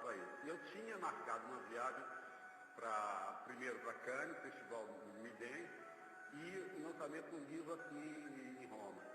para isso. Eu tinha marcado uma viagem primeiro para Cannes, Festival Midem, e o lançamento do livro aqui em Roma.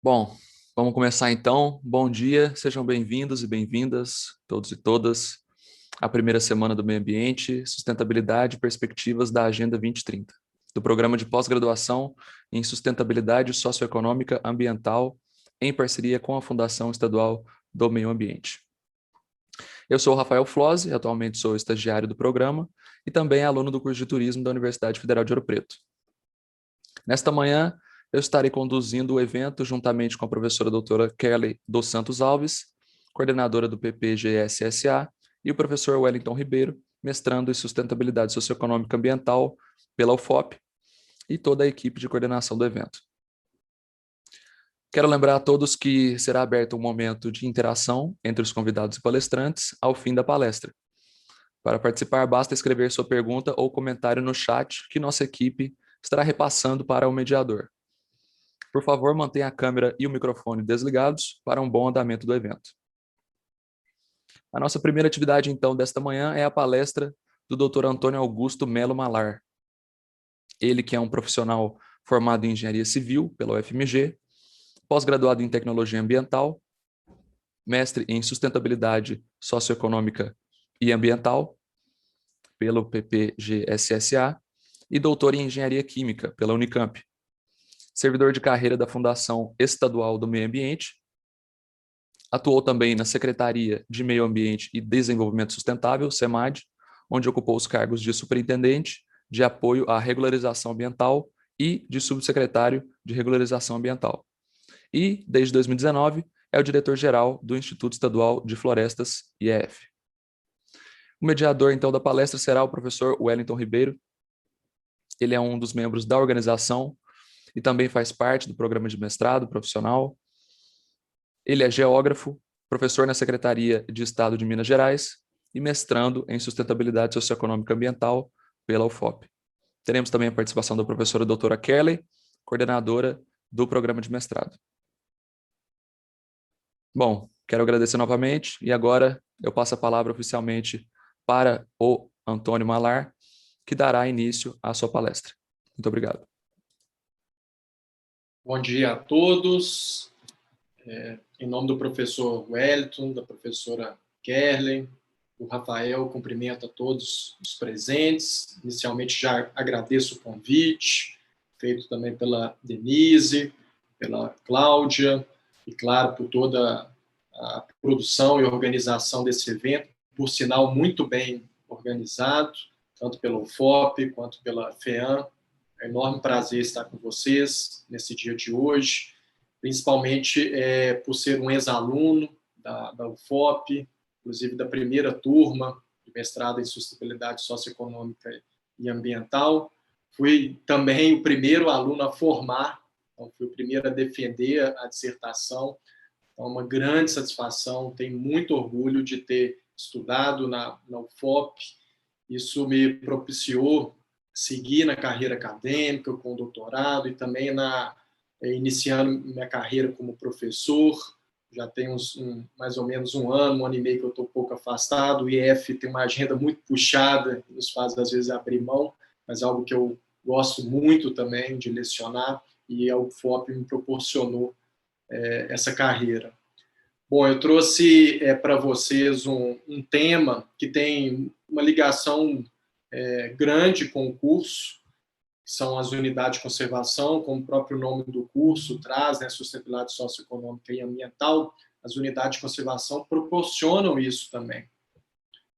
Bom, vamos começar então. Bom dia, sejam bem-vindos e bem-vindas, todos e todas, à primeira semana do Meio Ambiente, Sustentabilidade e Perspectivas da Agenda 2030, do Programa de Pós-Graduação em Sustentabilidade Socioeconômica Ambiental, em parceria com a Fundação Estadual do Meio Ambiente. Eu sou o Rafael Flose, atualmente sou estagiário do programa e também aluno do curso de Turismo da Universidade Federal de Ouro Preto. Nesta manhã, eu estarei conduzindo o evento juntamente com a professora doutora Kelly dos Santos Alves, coordenadora do PPGSSA, e o professor Wellington Ribeiro, mestrando em Sustentabilidade Socioeconômica Ambiental pela UFOP, e toda a equipe de coordenação do evento. Quero lembrar a todos que será aberto um momento de interação entre os convidados e palestrantes ao fim da palestra. Para participar, basta escrever sua pergunta ou comentário no chat que nossa equipe estará repassando para o mediador. Por favor, mantenha a câmera e o microfone desligados para um bom andamento do evento. A nossa primeira atividade, então, desta manhã é a palestra do Dr. Antônio Augusto Melo Malar. Ele que é um profissional formado em Engenharia Civil pela UFMG, pós-graduado em Tecnologia Ambiental, mestre em Sustentabilidade Socioeconômica e Ambiental pelo PPGSSA e doutor em Engenharia Química pela Unicamp. Servidor de carreira da Fundação Estadual do Meio Ambiente, atuou também na Secretaria de Meio Ambiente e Desenvolvimento Sustentável, SEMAD, onde ocupou os cargos de superintendente, de apoio à regularização ambiental e de subsecretário de regularização ambiental. E, desde 2019, é o diretor-geral do Instituto Estadual de Florestas, IEF. O mediador, então, da palestra será o professor Wellington Ribeiro. Ele é um dos membros da organização e também faz parte do programa de mestrado profissional. Ele é geógrafo, professor na Secretaria de Estado de Minas Gerais e mestrando em Sustentabilidade Socioeconômica Ambiental pela UFOP. Teremos também a participação da professora doutora Kelly, coordenadora do programa de mestrado. Bom, quero agradecer novamente e agora eu passo a palavra oficialmente para o Antônio Malar, que dará início à sua palestra. Muito obrigado. Bom dia a todos. Em nome do professor Wellington, da professora Kerlen, o Rafael, cumprimento a todos os presentes. Inicialmente já agradeço o convite, feito também pela Denise, pela Cláudia, e claro, por toda a produção e organização desse evento, por sinal muito bem organizado, tanto pelo UFOP quanto pela FEAM. É um enorme prazer estar com vocês nesse dia de hoje, principalmente por ser um ex-aluno da UFOP, inclusive da primeira turma de mestrado em Sustentabilidade Socioeconômica e Ambiental, Fui também o primeiro aluno a formar, então fui o primeiro a defender a dissertação. Então, é uma grande satisfação, tenho muito orgulho de ter estudado na UFOP. Isso me propiciou seguir na carreira acadêmica, com doutorado, e também iniciando minha carreira como professor. Já tem mais ou menos um ano e meio que eu estou um pouco afastado. O IF tem uma agenda muito puxada, nos faz, às vezes, abrir mão, mas é algo que eu gosto muito também de lecionar, e a UFOP me proporcionou essa carreira. Bom, eu trouxe para vocês um tema que tem uma ligação grande com o curso, que são as unidades de conservação, como o próprio nome do curso traz, né, sustentabilidade socioeconômica e ambiental. As unidades de conservação proporcionam isso também.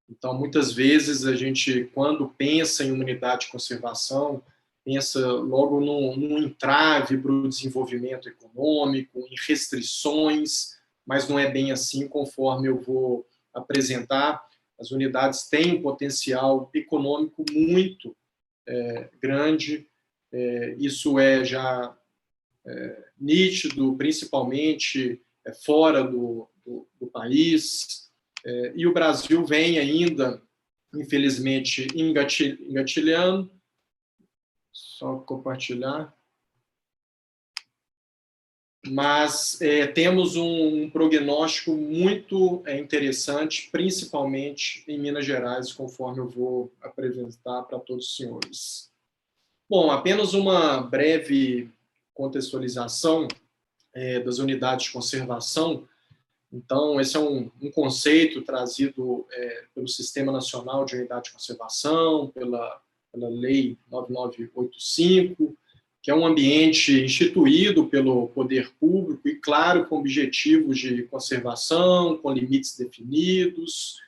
Então, muitas vezes, a gente, quando pensa em uma unidade de conservação, pensa logo num entrave para o desenvolvimento econômico, em restrições, mas não é bem assim, conforme eu vou apresentar. As unidades têm um potencial econômico muito grande, isso é já nítido, principalmente fora do país, e o Brasil vem ainda, infelizmente, engatilhando. Só compartilhar. Mas temos um prognóstico muito interessante, principalmente em Minas Gerais, conforme eu vou apresentar para todos os senhores. Bom, apenas uma breve contextualização das unidades de conservação. Então, esse é um conceito trazido pelo Sistema Nacional de Unidade de Conservação, pela Lei 9985, que é um ambiente instituído pelo poder público e, claro, com objetivos de conservação, com limites definidos,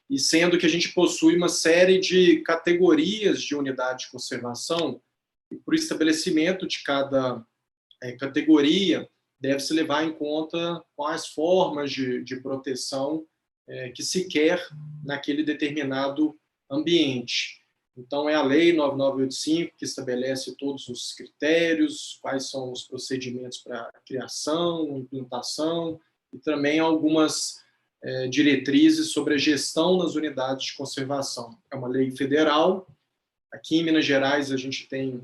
e sendo que a gente possui uma série de categorias de unidade de conservação, e para o estabelecimento de cada categoria, deve-se levar em conta quais formas de proteção que se quer naquele determinado ambiente. Então, é a Lei 9985 que estabelece todos os critérios, quais são os procedimentos para criação, implantação, e também algumas diretrizes sobre a gestão das unidades de conservação. É uma lei federal. Aqui em Minas Gerais, a gente tem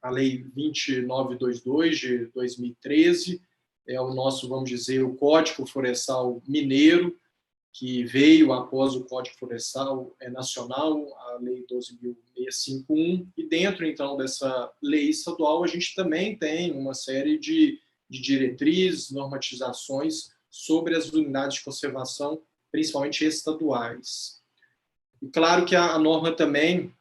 a Lei 2922 de 2013, é o nosso, vamos dizer, o Código Florestal Mineiro, que veio após o Código Florestal Nacional, a Lei 12.651, e dentro, então, dessa lei estadual, a gente também tem uma série de diretrizes, normatizações sobre as unidades de conservação, principalmente estaduais. E claro que a norma também,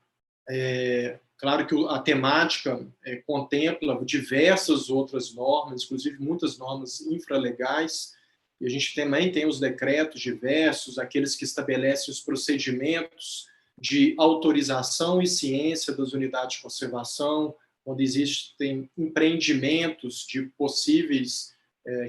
claro que a temática contempla diversas outras normas, inclusive muitas normas infralegais, e a gente também tem os decretos diversos, aqueles que estabelecem os procedimentos de autorização e ciência das unidades de conservação, onde existem empreendimentos de possíveis,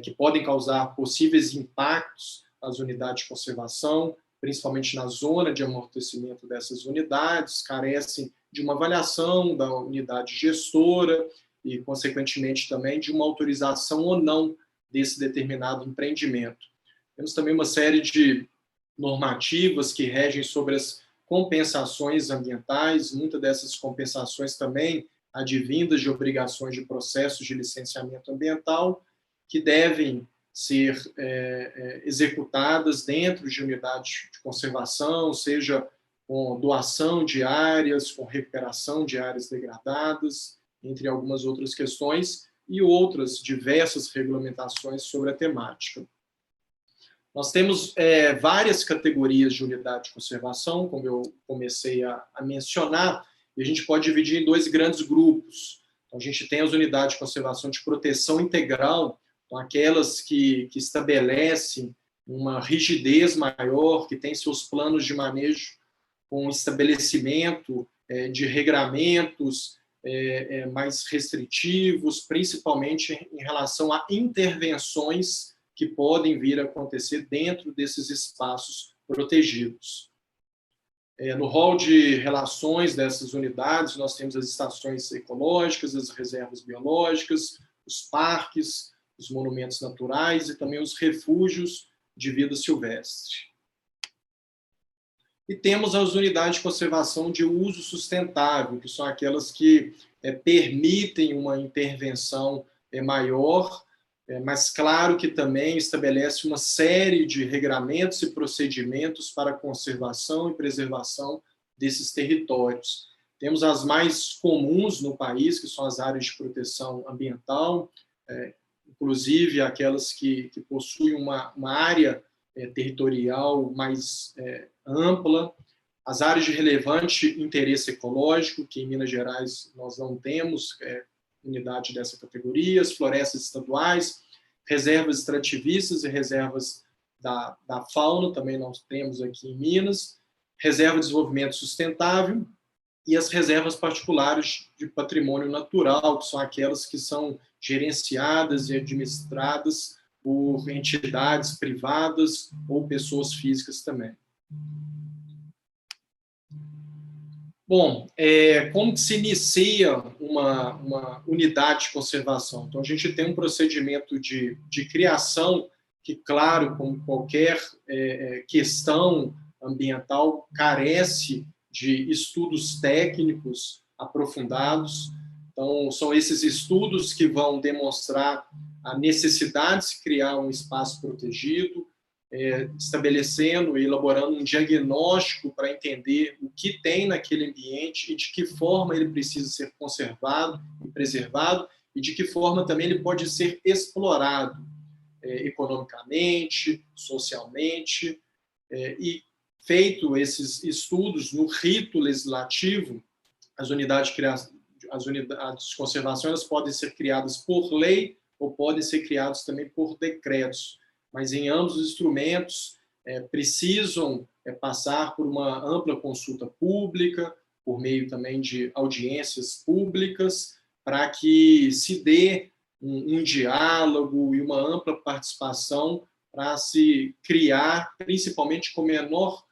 que podem causar possíveis impactos às unidades de conservação, principalmente na zona de amortecimento dessas unidades, carecem de uma avaliação da unidade gestora e, consequentemente, também de uma autorização ou não desse determinado empreendimento. Temos também uma série de normativas que regem sobre as compensações ambientais, muitas dessas compensações também advindas de obrigações de processos de licenciamento ambiental, que devem ser executadas dentro de unidades de conservação, seja com doação de áreas, com recuperação de áreas degradadas, entre algumas outras questões, e outras diversas regulamentações sobre a temática. Nós temos várias categorias de unidade de conservação, como eu comecei a mencionar, e a gente pode dividir em dois grandes grupos. Então, a gente tem as unidades de conservação de proteção integral, então, aquelas que estabelecem uma rigidez maior, que têm seus planos de manejo com estabelecimento de regramentos mais restritivos, principalmente em relação a intervenções que podem vir a acontecer dentro desses espaços protegidos. No rol de relações dessas unidades, nós temos as estações ecológicas, as reservas biológicas, os parques, os monumentos naturais e também os refúgios de vida silvestre. E temos as unidades de conservação de uso sustentável, que são aquelas que permitem uma intervenção maior, mas claro que também estabelece uma série de regramentos e procedimentos para a conservação e preservação desses territórios. Temos as mais comuns no país, que são as áreas de proteção ambiental, inclusive aquelas que possuem uma área territorial mais ampla, as áreas de relevante interesse ecológico, que em Minas Gerais nós não temos unidade dessa categoria, as florestas estaduais, reservas extrativistas e reservas da fauna, também nós temos aqui em Minas, reserva de desenvolvimento sustentável e as reservas particulares de patrimônio natural, que são aquelas que são gerenciadas e administradas por entidades privadas ou pessoas físicas também. Bom, como que se inicia uma unidade de conservação? Então, a gente tem um procedimento de criação que, claro, como qualquer questão ambiental, carece de estudos técnicos aprofundados. Então, são esses estudos que vão demonstrar a necessidade de se criar um espaço protegido, estabelecendo e elaborando um diagnóstico para entender o que tem naquele ambiente e de que forma ele precisa ser conservado e preservado e de que forma também ele pode ser explorado economicamente, socialmente, e feito esses estudos no rito legislativo, as unidades de conservação elas podem ser criadas por lei ou podem ser criadas também por decretos. Mas em ambos os instrumentos precisam passar por uma ampla consulta pública, por meio também de audiências públicas, para que se dê um diálogo e uma ampla participação para se criar, principalmente com menor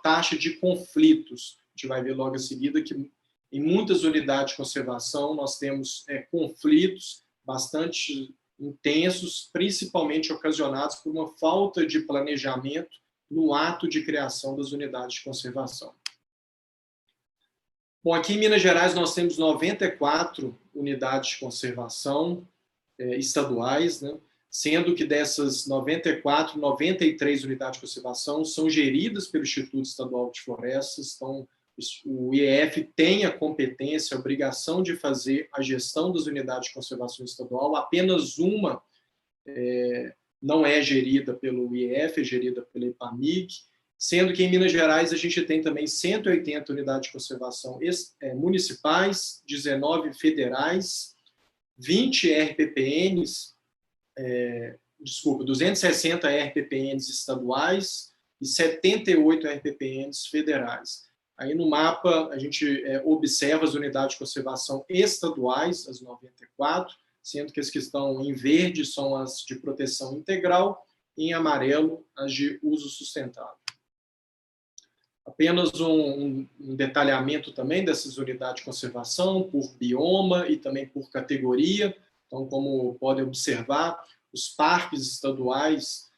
taxa de conflitos. A gente vai ver logo em seguida que em muitas unidades de conservação nós temos conflitos bastante intensos, principalmente ocasionados por uma falta de planejamento no ato de criação das unidades de conservação. Bom, aqui em Minas Gerais nós temos 94 unidades de conservação estaduais, né? Sendo que dessas 94, 93 unidades de conservação são geridas pelo Instituto Estadual de Florestas. Então, o IEF tem a competência, a obrigação de fazer a gestão das unidades de conservação estadual. Apenas uma não é gerida pelo IEF, é gerida pela EPAMIG, sendo que em Minas Gerais a gente tem também 180 unidades de conservação municipais, 19 federais, 20 RPPNs, 260 RPPNs estaduais e 78 RPPNs federais. Aí no mapa a gente observa as unidades de conservação estaduais, as 94, sendo que as que estão em verde são as de proteção integral e em amarelo as de uso sustentável. Apenas um detalhamento também dessas unidades de conservação por bioma e também por categoria. Então, como podem observar, os parques estaduais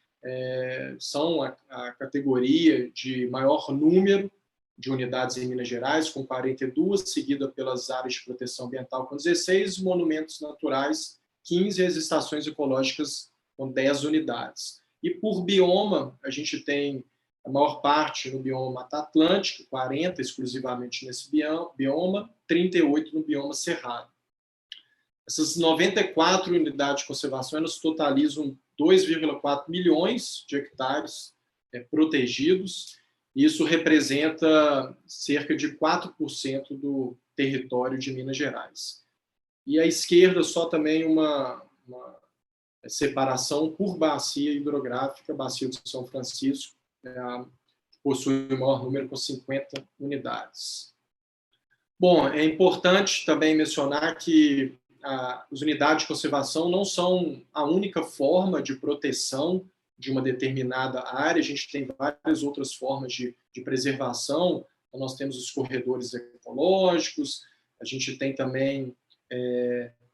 são a categoria de maior número de unidades em Minas Gerais, com 42, seguida pelas áreas de proteção ambiental com 16, monumentos naturais 15 e as estações ecológicas com 10 unidades. E por bioma, a gente tem a maior parte no bioma Mata Atlântica, 40 exclusivamente nesse bioma, 38 no bioma Cerrado. Essas 94 unidades de conservação elas totalizam 2,4 milhões de hectares protegidos. Isso representa cerca de 4% do território de Minas Gerais. E à esquerda, só também uma separação por bacia hidrográfica, bacia de São Francisco, que possui o maior número, com 50 unidades. Bom, é importante também mencionar que as unidades de conservação não são a única forma de proteção de uma determinada área. A gente tem várias outras formas de preservação. Então, nós temos os corredores ecológicos, a gente tem também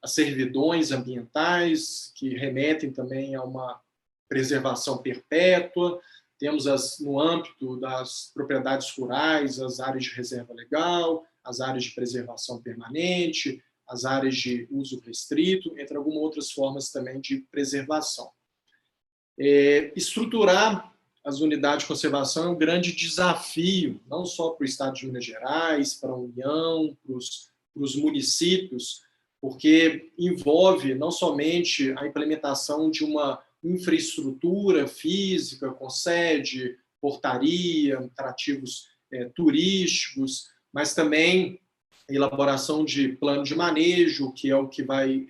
as servidões ambientais, que remetem também a uma preservação perpétua. Temos, no âmbito das propriedades rurais, as áreas de reserva legal, as áreas de preservação permanente, as áreas de uso restrito, entre algumas outras formas também de preservação. Estruturar as unidades de conservação é um grande desafio, não só para o Estado de Minas Gerais, para a União, para os municípios, porque envolve não somente a implementação de uma infraestrutura física, com sede, portaria, atrativos turísticos, mas também a elaboração de plano de manejo, que é o que vai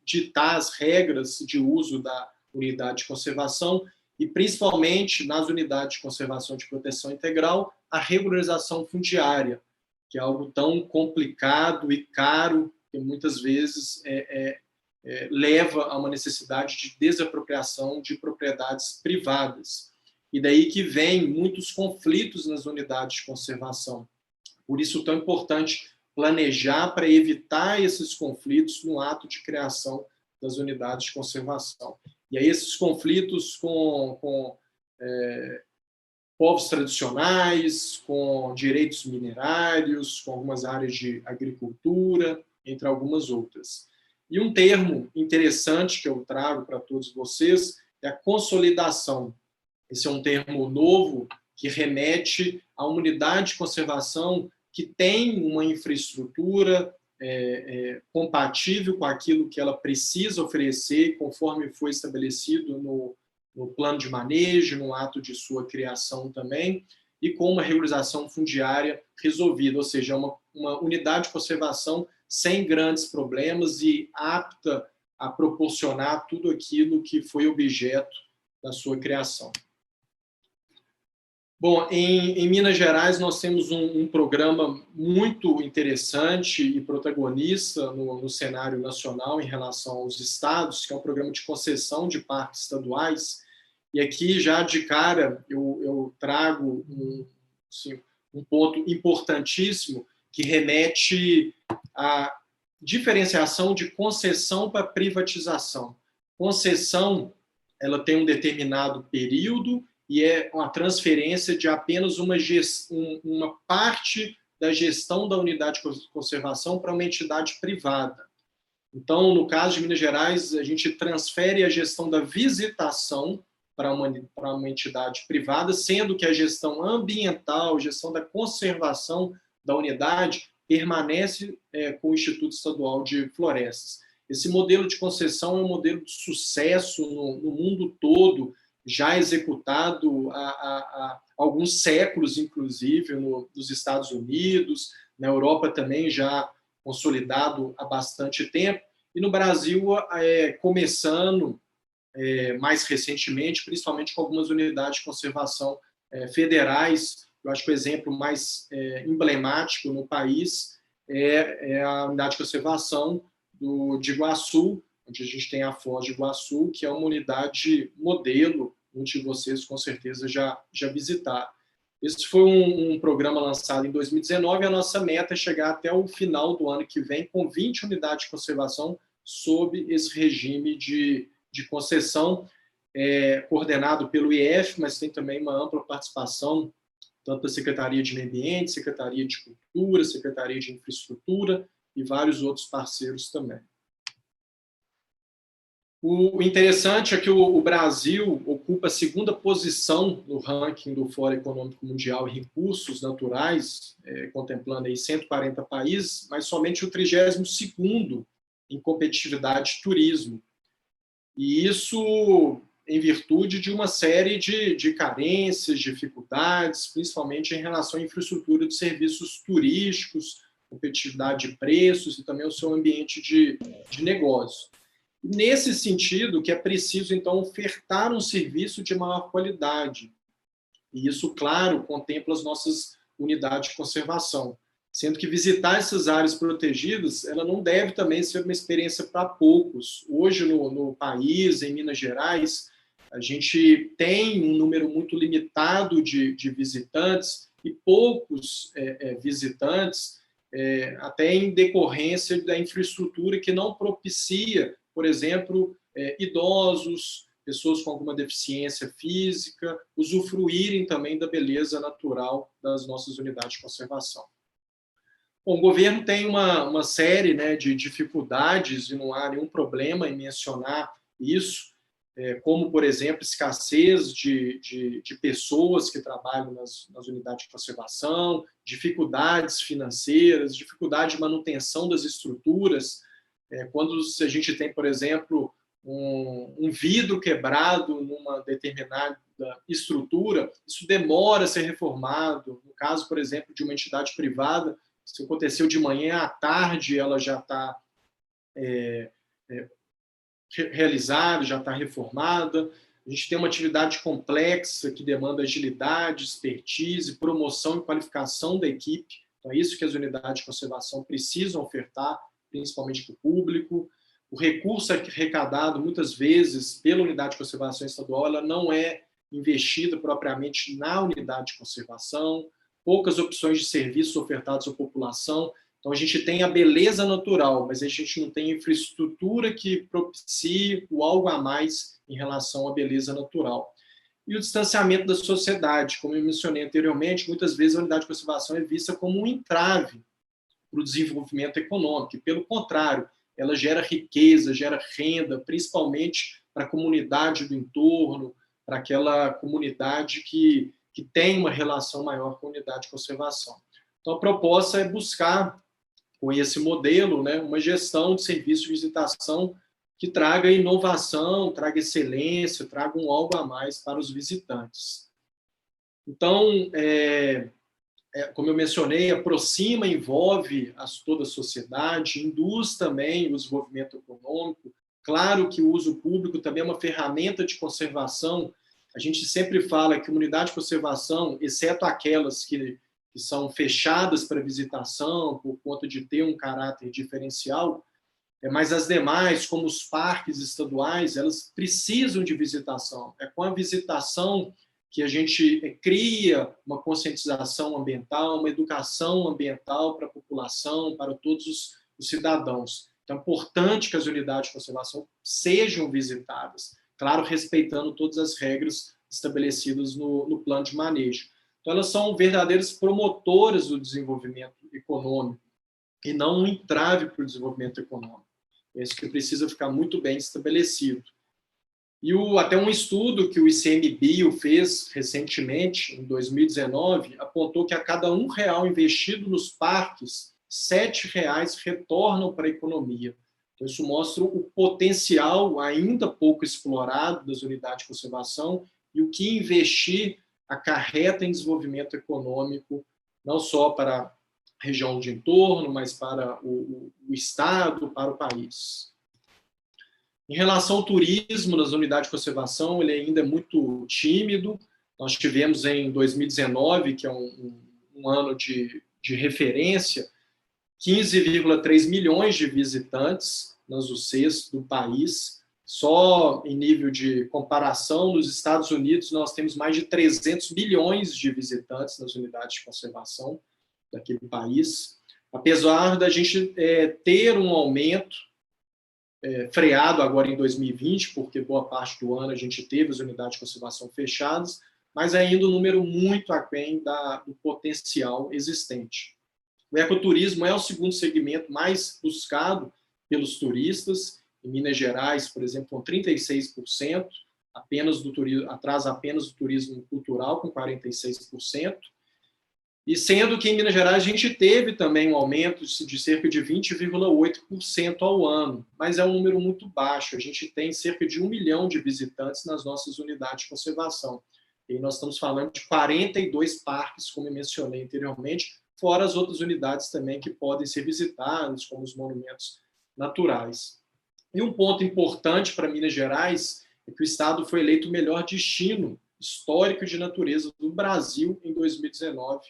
ditar as regras de uso da unidade de conservação, e principalmente nas unidades de conservação de proteção integral, a regularização fundiária, que é algo tão complicado e caro, que muitas vezes leva a uma necessidade de desapropriação de propriedades privadas. E daí que vem muitos conflitos nas unidades de conservação. Por isso, tão importante planejar para evitar esses conflitos no ato de criação das unidades de conservação. E aí esses conflitos com povos tradicionais, com direitos minerários, com algumas áreas de agricultura, entre algumas outras. E um termo interessante que eu trago para todos vocês é a consolidação. Esse é um termo novo que remete a uma unidade de conservação que tem uma infraestrutura compatível com aquilo que ela precisa oferecer, conforme foi estabelecido no plano de manejo, no ato de sua criação também, e com uma regularização fundiária resolvida, ou seja, uma unidade de conservação sem grandes problemas e apta a proporcionar tudo aquilo que foi objeto da sua criação. Bom, em Minas Gerais nós temos um programa muito interessante e protagonista no cenário nacional em relação aos estados, que é um programa de concessão de parques estaduais. E aqui, já de cara, eu trago um ponto importantíssimo que remete à diferenciação de concessão para privatização. Concessão, ela tem um determinado período e é uma transferência de apenas uma parte da gestão da unidade de conservação para uma entidade privada. Então, no caso de Minas Gerais, a gente transfere a gestão da visitação para uma entidade privada, sendo que a gestão ambiental, a gestão da conservação da unidade permanece com o Instituto Estadual de Florestas. Esse modelo de concessão é um modelo de sucesso no mundo todo, já executado há alguns séculos, inclusive, nos Estados Unidos, na Europa também já consolidado há bastante tempo, e no Brasil começando mais recentemente, principalmente com algumas unidades de conservação federais. Eu acho que o exemplo mais emblemático no país é a unidade de conservação de Iguaçu, onde a gente tem a Foz de Iguaçu, que é uma unidade modelo, muitos de vocês com certeza já visitaram. Esse foi um programa lançado em 2019 e a nossa meta é chegar até o final do ano que vem com 20 unidades de conservação sob esse regime de concessão, coordenado pelo IF, mas tem também uma ampla participação tanto da Secretaria de Meio Ambiente, Secretaria de Cultura, Secretaria de Infraestrutura e vários outros parceiros também. O interessante é que o Brasil ocupa a segunda posição no ranking do Fórum Econômico Mundial em recursos naturais, contemplando aí 140 países, mas somente o 32º em competitividade de turismo. E isso em virtude de uma série de carências, dificuldades, principalmente em relação à infraestrutura de serviços turísticos, competitividade de preços e também o seu ambiente de negócio. Nesse sentido, que é preciso, então, ofertar um serviço de maior qualidade. E isso, claro, contempla as nossas unidades de conservação. Sendo que visitar essas áreas protegidas, ela não deve também ser uma experiência para poucos. Hoje, no país, em Minas Gerais, A gente tem um número muito limitado de visitantes e poucos visitantes, até em decorrência da infraestrutura que não propicia, por exemplo, idosos, pessoas com alguma deficiência física, usufruírem também da beleza natural das nossas unidades de conservação. Bom, o governo tem uma série, né, de dificuldades, e não há nenhum problema em mencionar isso, como, por exemplo, escassez de pessoas que trabalham nas unidades de conservação, dificuldades financeiras, dificuldade de manutenção das estruturas. Quando a gente tem, por exemplo, um vidro quebrado numa determinada estrutura, isso demora a ser reformado. No caso, por exemplo, de uma entidade privada, se aconteceu de manhã à tarde, ela já está realizada, já está reformada. A gente tem uma atividade complexa que demanda agilidade, expertise, promoção e qualificação da equipe. Então, é isso que as unidades de conservação precisam ofertar, principalmente para o público. O recurso arrecadado, muitas vezes, pela unidade de conservação estadual, ela não é investida propriamente na unidade de conservação, poucas opções de serviços ofertados à população. Então, a gente tem a beleza natural, mas a gente não tem infraestrutura que propicie o algo a mais em relação à beleza natural. E o distanciamento da sociedade, como eu mencionei anteriormente, muitas vezes a unidade de conservação é vista como um entrave para o desenvolvimento econômico, e, pelo contrário, ela gera riqueza, gera renda, principalmente para a comunidade do entorno, para aquela comunidade que tem uma relação maior com a unidade de conservação. Então, a proposta é buscar, com esse modelo, né, uma gestão de serviço de visitação que traga inovação, traga excelência, traga um algo a mais para os visitantes. Então, como eu mencionei, aproxima, envolve toda a sociedade, induz também o desenvolvimento econômico. Claro que o uso público também é uma ferramenta de conservação. A gente sempre fala que uma unidade de conservação, exceto aquelas que são fechadas para visitação, por conta de ter um caráter diferencial, mas as demais, como os parques estaduais, elas precisam de visitação. É com a visitação que a gente cria uma conscientização ambiental, uma educação ambiental para a população, para todos os cidadãos. Então, é importante que as unidades de conservação sejam visitadas, claro, respeitando todas as regras estabelecidas no plano de manejo. Então, elas são verdadeiras promotoras do desenvolvimento econômico e não um entrave para o desenvolvimento econômico. É isso que precisa ficar muito bem estabelecido. E até um estudo que o ICMBio fez recentemente, em 2019, apontou que a cada R$1 investido nos parques, R$7 retornam para a economia. Então, isso mostra o potencial ainda pouco explorado das unidades de conservação e o que investir acarreta em desenvolvimento econômico, não só para a região de entorno, mas para o Estado, para o país. Em relação ao turismo nas unidades de conservação, ele ainda é muito tímido. Nós tivemos em 2019, que é um ano de referência, 15,3 milhões de visitantes nas UCs do país. Só em nível de comparação, nos Estados Unidos, nós temos mais de 300 milhões de visitantes nas unidades de conservação daquele país. Apesar da gente ter um aumento freado agora em 2020, porque boa parte do ano a gente teve as unidades de conservação fechadas, mas ainda um número muito aquém do potencial existente. O ecoturismo é o segundo segmento mais buscado pelos turistas. Em Minas Gerais, por exemplo, com 36%, atrás apenas do turismo cultural, com 46%. E sendo que em Minas Gerais a gente teve também um aumento de cerca de 20,8% ao ano, mas é um número muito baixo. A gente tem cerca de 1 milhão de visitantes nas nossas unidades de conservação. E nós estamos falando de 42 parques, como eu mencionei anteriormente, fora as outras unidades também que podem ser visitadas, como os monumentos naturais. E um ponto importante para Minas Gerais é que o estado foi eleito o melhor destino histórico de natureza do Brasil em 2019,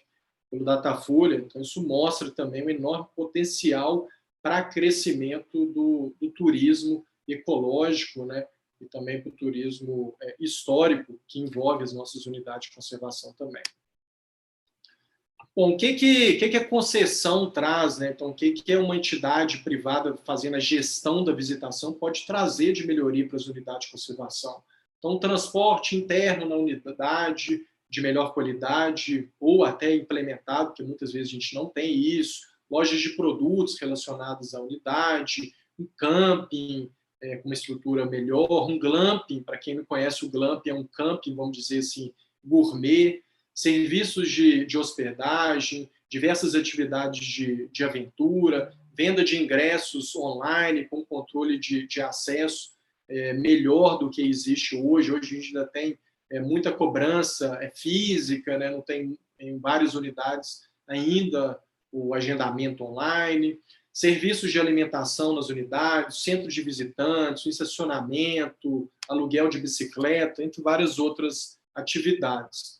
pelo Datafolha. Então, isso mostra também um enorme potencial para crescimento do turismo ecológico, né, e também para o turismo histórico, que envolve as nossas unidades de conservação também. Bom, o que a concessão traz, né? Então, o que uma entidade privada fazendo a gestão da visitação pode trazer de melhoria para as unidades de conservação? Então, transporte interno na unidade, de melhor qualidade, ou até implementado, porque muitas vezes a gente não tem isso, lojas de produtos relacionados à unidade, um camping com uma estrutura melhor, um glamping, para quem não conhece, o glamping é um camping, vamos dizer assim, gourmet, serviços de hospedagem, diversas atividades de aventura, venda de ingressos online com controle de acesso melhor do que existe hoje. Hoje a gente ainda tem muita cobrança física, né? Não tem em várias unidades ainda o agendamento online, serviços de alimentação nas unidades, centros de visitantes, estacionamento, aluguel de bicicleta, entre várias outras atividades.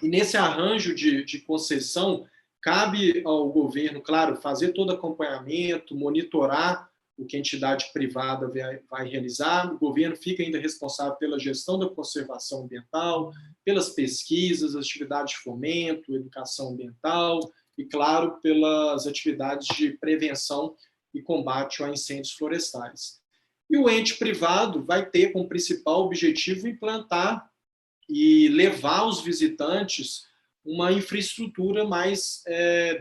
E nesse arranjo de concessão, cabe ao governo, claro, fazer todo acompanhamento, monitorar o que a entidade privada vai realizar. O governo fica ainda responsável pela gestão da conservação ambiental, pelas pesquisas, atividades de fomento, educação ambiental e, claro, pelas atividades de prevenção e combate a incêndios florestais. E o ente privado vai ter como principal objetivo implantar e levar os visitantes uma infraestrutura mais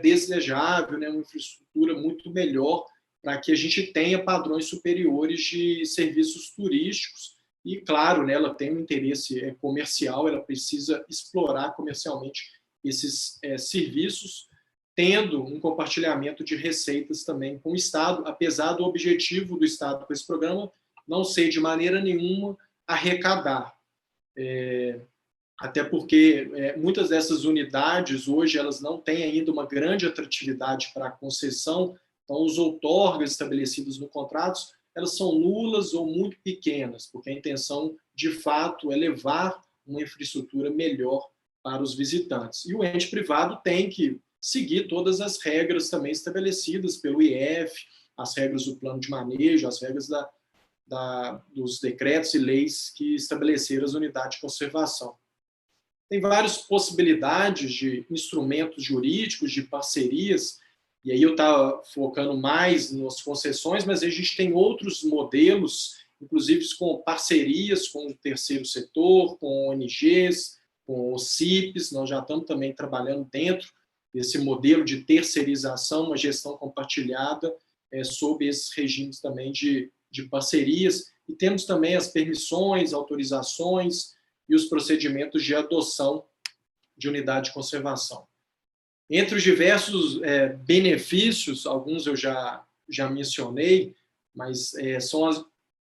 desejável, né? Uma infraestrutura muito melhor para que a gente tenha padrões superiores de serviços turísticos e, claro, né, ela tem um interesse comercial, ela precisa explorar comercialmente esses serviços, tendo um compartilhamento de receitas também com o Estado, apesar do objetivo do Estado com esse programa não ser de maneira nenhuma arrecadar. Até porque muitas dessas unidades hoje elas não têm ainda uma grande atratividade para a concessão, então os outorgas estabelecidos no contrato elas são nulas ou muito pequenas, porque a intenção de fato é levar uma infraestrutura melhor para os visitantes. E o ente privado tem que seguir todas as regras também estabelecidas pelo IF, as regras do plano de manejo, as regras dos decretos e leis que estabeleceram as unidades de conservação. Tem várias possibilidades de instrumentos jurídicos, de parcerias, e aí eu estava focando mais nas concessões, mas a gente tem outros modelos, inclusive com parcerias com o terceiro setor, com ONGs, com os CIPs, nós já estamos também trabalhando dentro desse modelo de terceirização, uma gestão compartilhada sob esses regimes também de parcerias, e temos também as permissões, autorizações e os procedimentos de adoção de unidade de conservação. Entre os diversos benefícios, alguns eu já mencionei, mas são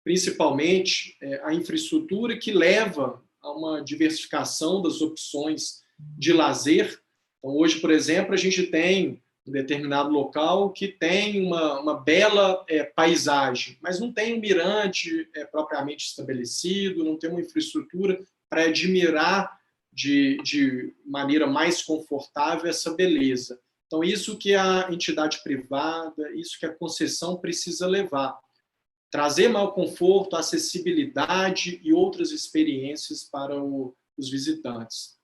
principalmente a infraestrutura que leva a uma diversificação das opções de lazer. Então, hoje, por exemplo, a gente tem um determinado local que tem uma bela paisagem, mas não tem um mirante propriamente estabelecido, não tem uma infraestrutura para admirar de maneira mais confortável essa beleza. Então, isso que a entidade privada, isso que a concessão precisa levar. Trazer maior conforto, acessibilidade e outras experiências para os visitantes.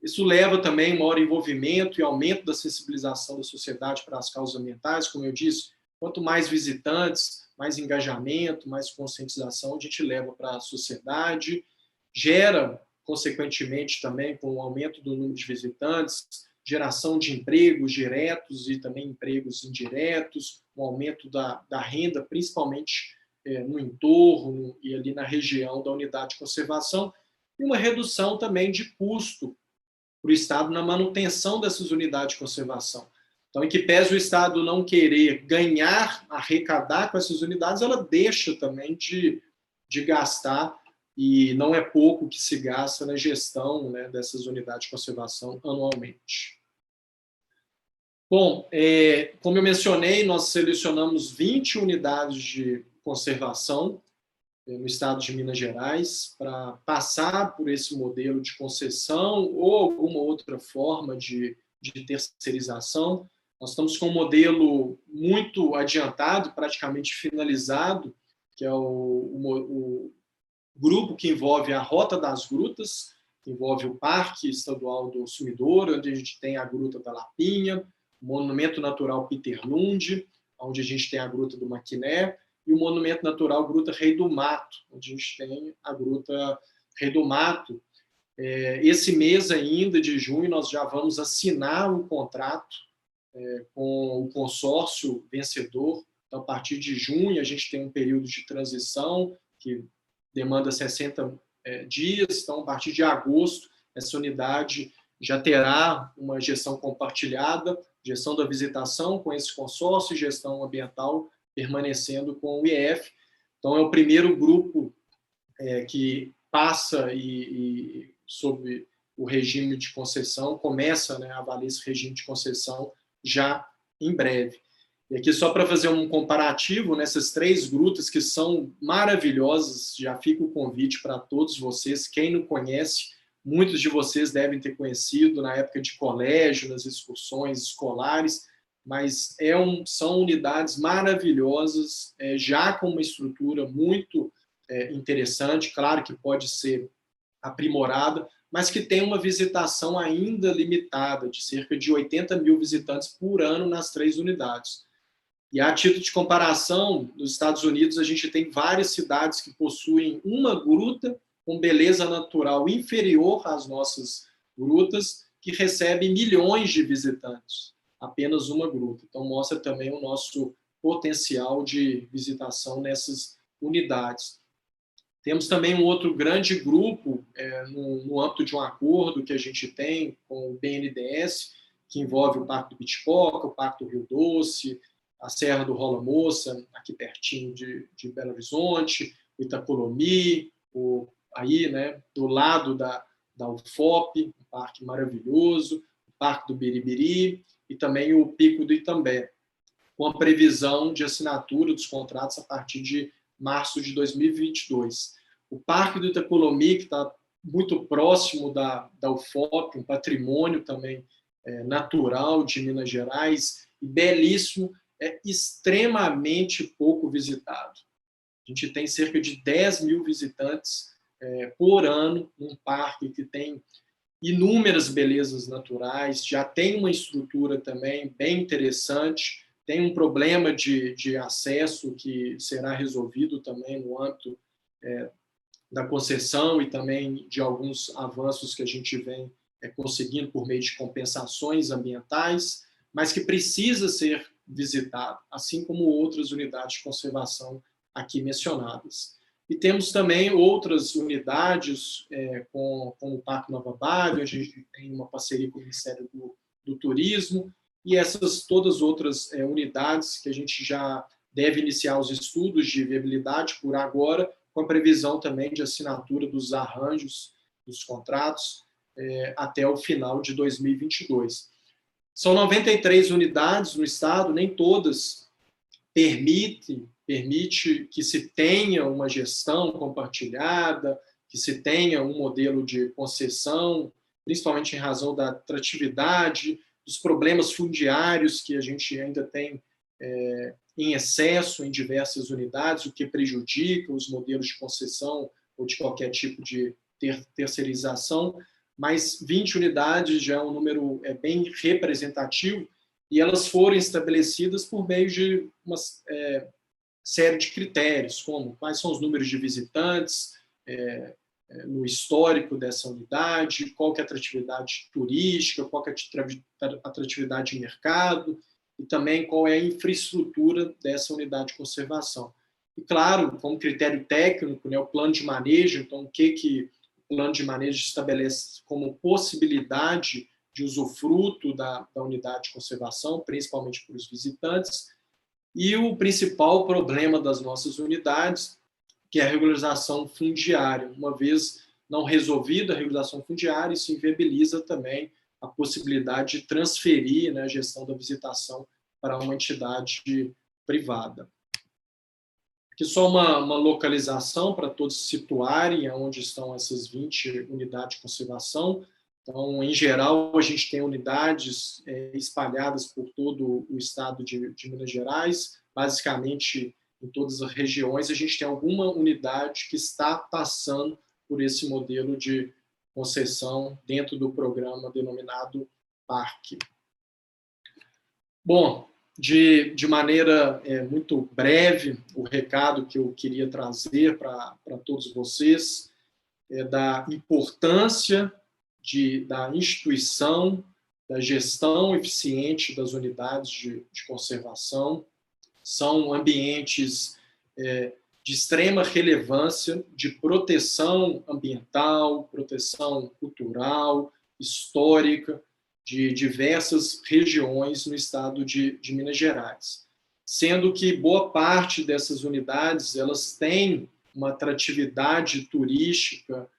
Isso leva também maior envolvimento e aumento da sensibilização da sociedade para as causas ambientais. Como eu disse, quanto mais visitantes, mais engajamento, mais conscientização a gente leva para a sociedade, gera, consequentemente, também com o aumento do número de visitantes, geração de empregos diretos e também empregos indiretos, um aumento da renda, principalmente no entorno e ali na região da unidade de conservação, e uma redução também de custo para o Estado na manutenção dessas unidades de conservação. Então, em que pese o Estado não querer ganhar, arrecadar com essas unidades, ela deixa também de gastar, e não é pouco que se gasta na gestão, né, dessas unidades de conservação anualmente. Bom, como eu mencionei, nós selecionamos 20 unidades de conservação no estado de Minas Gerais para passar por esse modelo de concessão ou alguma outra forma de terceirização. Nós estamos com um modelo muito adiantado, praticamente finalizado, que é o grupo que envolve a Rota das Grutas, que envolve o Parque Estadual do Sumidouro, onde a gente tem a Gruta da Lapinha, o Monumento Natural Peter Lund, onde a gente tem a Gruta do Maquiné, e o Monumento Natural Gruta Rei do Mato, onde a gente tem a Gruta Rei do Mato. Esse mês ainda, de junho, nós já vamos assinar um contrato com o consórcio vencedor. Então, a partir de junho, a gente tem um período de transição que demanda 60 dias. Então, a partir de agosto, essa unidade já terá uma gestão compartilhada, gestão da visitação com esse consórcio e gestão ambiental permanecendo com o IEF. Então, é o primeiro grupo que passa sob o regime de concessão, começa, né, a valer esse regime de concessão já em breve. E aqui, só para fazer um comparativo, nessas 3 grutas que são maravilhosas, já fica o convite para todos vocês. Quem não conhece, muitos de vocês devem ter conhecido na época de colégio, nas excursões escolares, mas são unidades maravilhosas, já com uma estrutura muito interessante, claro que pode ser aprimorada, mas que tem uma visitação ainda limitada, de cerca de 80 mil visitantes por ano nas 3 unidades. E a título de comparação, nos Estados Unidos, a gente tem várias cidades que possuem uma gruta com beleza natural inferior às nossas grutas, que recebe milhões de visitantes, apenas uma gruta. Então, mostra também o nosso potencial de visitação nessas unidades. Temos também um outro grande grupo no âmbito de um acordo que a gente tem com o BNDES, que envolve o Parque do Bitipoca, o Parque do Rio Doce, a Serra do Rola Moça, aqui pertinho de Belo Horizonte, o Itacolomi, aí, né, do lado da UFOP, um parque maravilhoso, o Parque do Biribiri e também o Pico do Itambé, com a previsão de assinatura dos contratos a partir de março de 2022. O Parque do Itacolomi, que está muito próximo da UFOP, um patrimônio também natural de Minas Gerais, e belíssimo, é extremamente pouco visitado. A gente tem cerca de 10 mil visitantes por ano, num parque que tem inúmeras belezas naturais, já tem uma estrutura também bem interessante, tem um problema de acesso que será resolvido também no âmbito da concessão e também de alguns avanços que a gente vem conseguindo por meio de compensações ambientais, mas que precisa ser visitado, assim como outras unidades de conservação aqui mencionadas. E temos também outras unidades, como o Parque Nova Bávia, a gente tem uma parceria com o Ministério do Turismo, e essas todas outras unidades que a gente já deve iniciar os estudos de viabilidade por agora, com a previsão também de assinatura dos arranjos dos contratos até o final de 2022. São 93 unidades no estado, nem todas permite que se tenha uma gestão compartilhada, que se tenha um modelo de concessão, principalmente em razão da atratividade, dos problemas fundiários que a gente ainda tem em excesso em diversas unidades, o que prejudica os modelos de concessão ou de qualquer tipo de terceirização, mas 20 unidades já é um número bem representativo, e elas foram estabelecidas por meio de uma série de critérios, como quais são os números de visitantes no histórico dessa unidade, qual que é a atratividade turística, qual que é a atratividade de mercado, e também qual é a infraestrutura dessa unidade de conservação. E, claro, como critério técnico, né, o plano de manejo, então, o que o plano de manejo estabelece como possibilidade de usufruto da unidade de conservação, principalmente para os visitantes, e o principal problema das nossas unidades, que é a regularização fundiária. Uma vez não resolvida a regularização fundiária, isso inviabiliza também a possibilidade de transferir, né, a gestão da visitação para uma entidade privada. Aqui só uma localização para todos se situarem onde estão essas 20 unidades de conservação. Então, em geral, a gente tem unidades espalhadas por todo o estado de Minas Gerais, basicamente em todas as regiões, a gente tem alguma unidade que está passando por esse modelo de concessão dentro do programa denominado PARC. Bom, de maneira muito breve, o recado que eu queria trazer para todos vocês é da importância da instituição, da gestão eficiente das unidades de conservação. São ambientes de extrema relevância, de proteção ambiental, proteção cultural, histórica, de diversas regiões no estado de Minas Gerais. Sendo que boa parte dessas unidades elas têm uma atratividade turística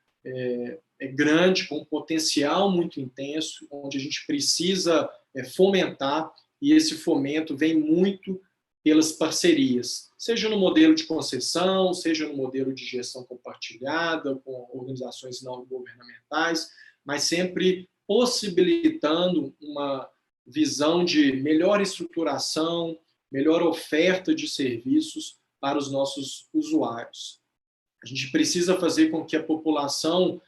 grande, com um potencial muito intenso, onde a gente precisa fomentar, e esse fomento vem muito pelas parcerias, seja no modelo de concessão, seja no modelo de gestão compartilhada, com organizações não governamentais, mas sempre possibilitando uma visão de melhor estruturação, melhor oferta de serviços para os nossos usuários. A gente precisa fazer com que a população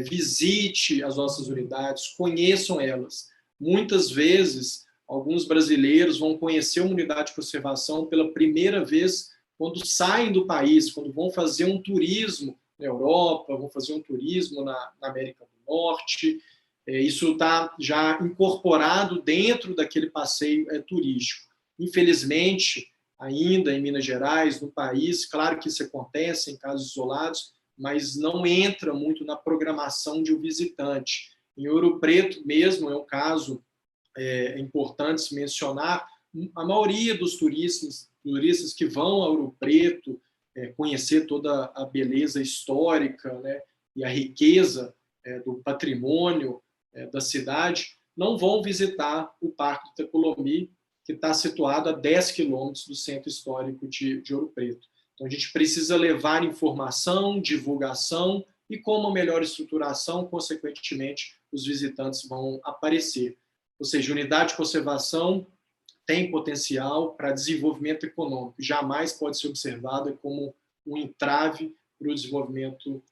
visite as nossas unidades, conheçam elas. Muitas vezes, alguns brasileiros vão conhecer uma unidade de conservação pela primeira vez quando saem do país, quando vão fazer um turismo na Europa, vão fazer um turismo na América do Norte. Isso está já incorporado dentro daquele passeio turístico. Infelizmente, ainda em Minas Gerais, no país, claro que isso acontece em casos isolados, mas não entra muito na programação de um visitante. Em Ouro Preto mesmo é um caso importante se mencionar, a maioria dos turistas que vão a Ouro Preto conhecer toda a beleza histórica, né, e a riqueza do patrimônio da cidade, não vão visitar o Parque do Itacolomi, que está situado a 10 quilômetros do centro histórico de Ouro Preto. Então, a gente precisa levar informação, divulgação, e com uma melhor estruturação, consequentemente, os visitantes vão aparecer. Ou seja, unidade de conservação tem potencial para desenvolvimento econômico, jamais pode ser observada como um entrave para o desenvolvimento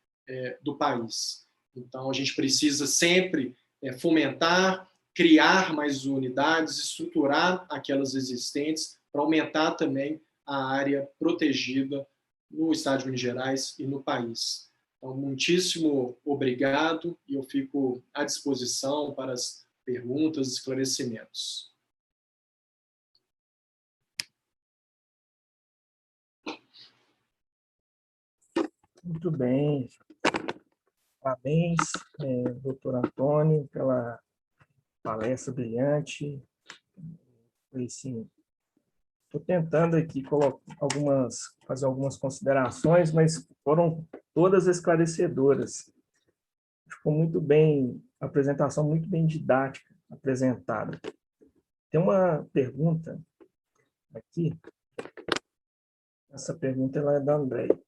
do país. Então, a gente precisa sempre fomentar, criar mais unidades, estruturar aquelas existentes, para aumentar também a área protegida no estado de Minas Gerais e no país. Então, muitíssimo obrigado, e eu fico à disposição para as perguntas e esclarecimentos. Muito bem. Parabéns, doutor Antônio, pela palestra brilhante. Assim, estou tentando aqui fazer algumas considerações, mas foram todas esclarecedoras. Ficou muito bem, a apresentação muito bem didática apresentada. Tem uma pergunta aqui. Essa pergunta ela é da Andréia.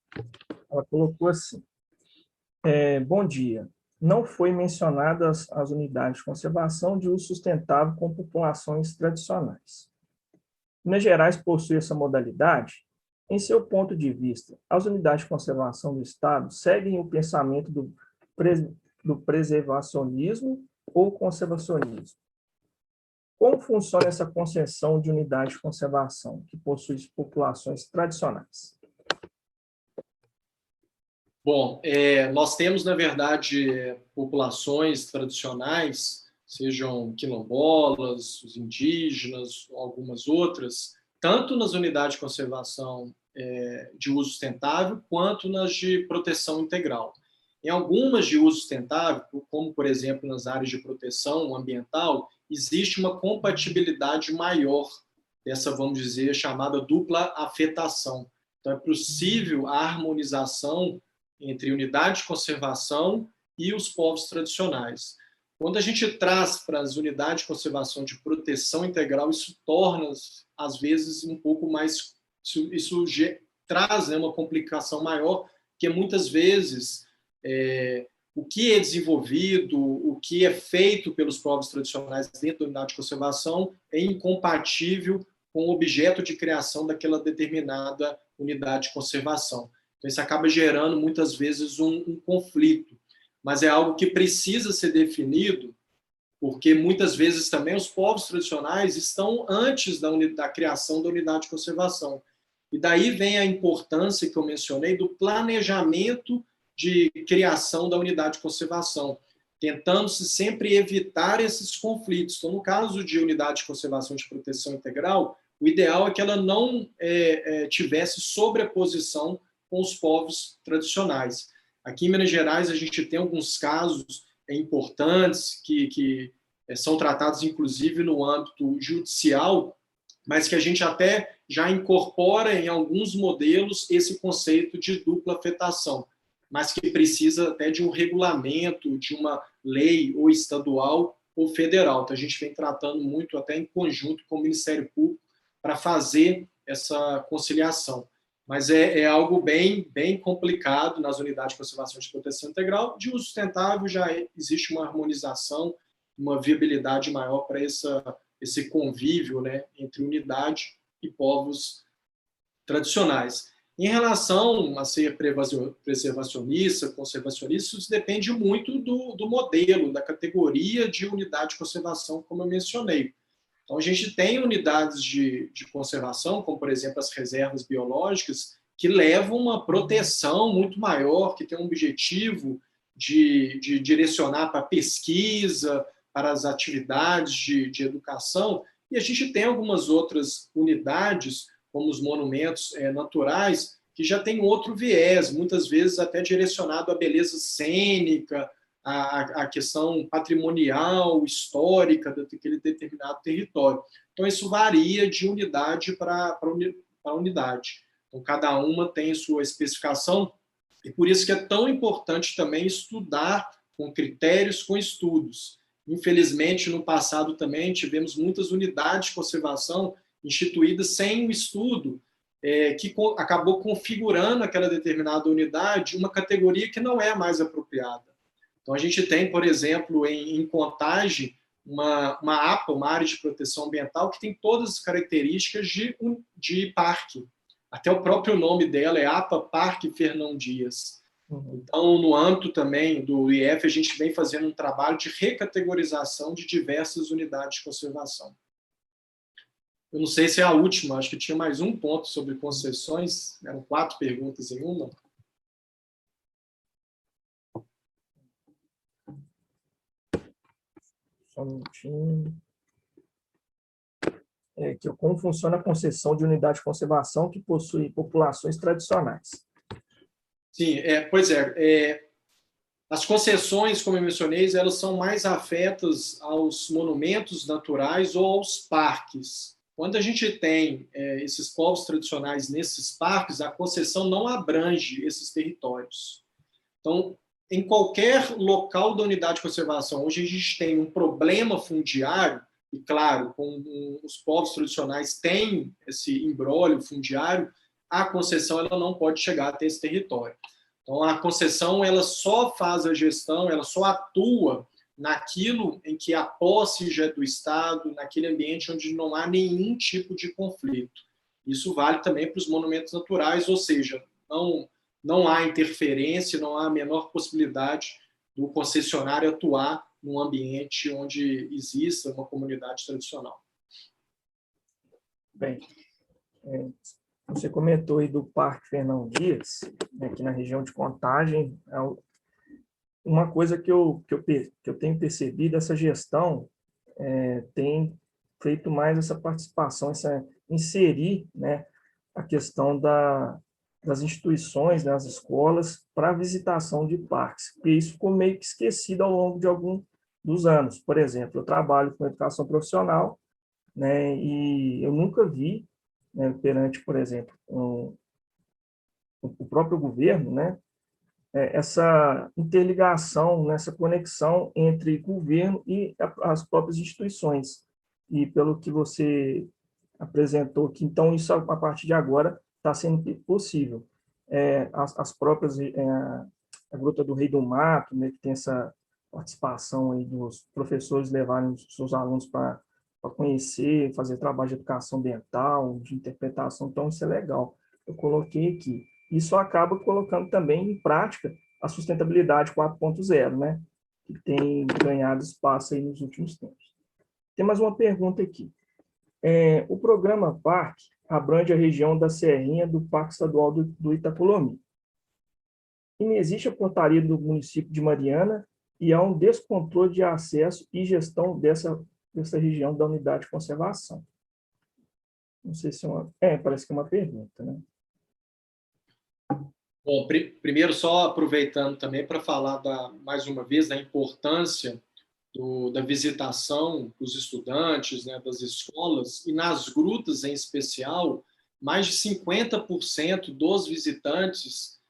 Ela colocou assim: bom dia. Não foi mencionadas as unidades de conservação de uso sustentável com populações tradicionais. Minas Gerais possui essa modalidade? Em seu ponto de vista, as unidades de conservação do Estado seguem o pensamento do preservacionismo ou conservacionismo? Como funciona essa concessão de unidade de conservação que possui populações tradicionais? Bom, nós temos, na verdade, populações tradicionais, sejam quilombolas, os indígenas, ou algumas outras, tanto nas unidades de conservação de uso sustentável, quanto nas de proteção integral. Em algumas de uso sustentável, como, por exemplo, nas áreas de proteção ambiental, existe uma compatibilidade maior dessa, vamos dizer, chamada dupla afetação. Então, é possível a harmonização entre unidade de conservação e os povos tradicionais. Quando a gente traz para as unidades de conservação de proteção integral, isso torna, às vezes, um pouco mais... Isso traz uma complicação maior, porque muitas vezes o que é desenvolvido, o que é feito pelos povos tradicionais dentro da unidade de conservação é incompatível com o objeto de criação daquela determinada unidade de conservação. Então, isso acaba gerando, muitas vezes, um conflito. Mas é algo que precisa ser definido, porque, muitas vezes, também os povos tradicionais estão antes da criação da unidade de conservação. E daí vem a importância que eu mencionei do planejamento de criação da unidade de conservação, tentando-se sempre evitar esses conflitos. Então, no caso de unidade de conservação de proteção integral, o ideal é que ela não tivesse sobreposição com os povos tradicionais. Aqui em Minas Gerais, a gente tem alguns casos importantes que são tratados, inclusive, no âmbito judicial, mas que a gente até já incorpora em alguns modelos esse conceito de dupla afetação, mas que precisa até de um regulamento, de uma lei ou estadual ou federal. Então, a gente vem tratando muito até em conjunto com o Ministério Público para fazer essa conciliação. Mas é algo bem complicado nas unidades de conservação de proteção integral. De uso sustentável já existe uma harmonização, uma viabilidade maior para esse convívio, né, entre unidade e povos tradicionais. Em relação a ser preservacionista, conservacionista, isso depende muito do modelo, da categoria de unidade de conservação, como eu mencionei. Então, a gente tem unidades de conservação, como, por exemplo, as reservas biológicas, que levam uma proteção muito maior, que tem um objetivo de direcionar para a pesquisa, para as atividades de educação, e a gente tem algumas outras unidades, como os monumentos naturais, que já tem outro viés, muitas vezes até direcionado à beleza cênica, à questão patrimonial, histórica daquele determinado território. Então, isso varia de unidade para unidade. Então, cada uma tem sua especificação, e por isso que é tão importante também estudar com critérios, com estudos. Infelizmente, no passado também tivemos muitas unidades de conservação instituídas sem um estudo, que acabou configurando aquela determinada unidade uma categoria que não é a mais apropriada. Então, a gente tem, por exemplo, em Contagem, uma APA, uma área de proteção ambiental, que tem todas as características de parque. Até o próprio nome dela é APA Parque Fernão Dias. Então, no âmbito também do IF, a gente vem fazendo um trabalho de recategorização de diversas unidades de conservação. Eu não sei se é a última, acho que tinha mais um ponto sobre concessões, eram 4 perguntas em uma. Só um minutinho. Como funciona a concessão de unidade de conservação que possui populações tradicionais? Sim, pois é. As concessões, como eu mencionei, elas são mais afetas aos monumentos naturais ou aos parques. Quando a gente tem esses povos tradicionais nesses parques, a concessão não abrange esses territórios. Então, em qualquer local da unidade de conservação, onde a gente tem um problema fundiário, e claro, com os povos tradicionais tem esse imbróglio fundiário, a concessão ela não pode chegar até esse território. Então, a concessão ela só faz a gestão, ela só atua naquilo em que a posse já é do Estado, naquele ambiente onde não há nenhum tipo de conflito. Isso vale também para os monumentos naturais, ou seja, não há interferência, não há a menor possibilidade do concessionário atuar num ambiente onde exista uma comunidade tradicional. Bem, você comentou aí do Parque Fernão Dias, aqui na região de Contagem. Uma coisa que eu tenho percebido, essa gestão tem feito mais essa participação, inserir, né, a questão das instituições, das escolas, para a visitação de parques, porque isso ficou meio que esquecido ao longo de alguns dos anos. Por exemplo, eu trabalho com educação profissional, né, e eu nunca vi, né, perante, por exemplo, o próprio governo, né, essa interligação, nessa conexão entre governo e as próprias instituições. E pelo que você apresentou aqui, então isso a partir de agora está sendo possível. As próprias, a Gruta do Rei do Mato, né, que tem essa participação aí dos professores levarem os seus alunos para conhecer, fazer trabalho de educação ambiental, de interpretação, então isso é legal. eu coloquei aqui. Isso acaba colocando também em prática a sustentabilidade 4.0, né? Que tem ganhado espaço aí nos últimos tempos. Tem mais uma pergunta aqui. O programa PARC abrange a região da Serrinha do Parque Estadual do Itacolomi. E existe a portaria do município de Mariana e há um descontrole de acesso e gestão dessa região da unidade de conservação. Não sei se é uma... parece que é uma pergunta, né? Bom, primeiro só aproveitando também para falar, mais uma vez, da importância da visitação dos estudantes, né, das escolas, e nas grutas em especial, mais de 50% dos visitantes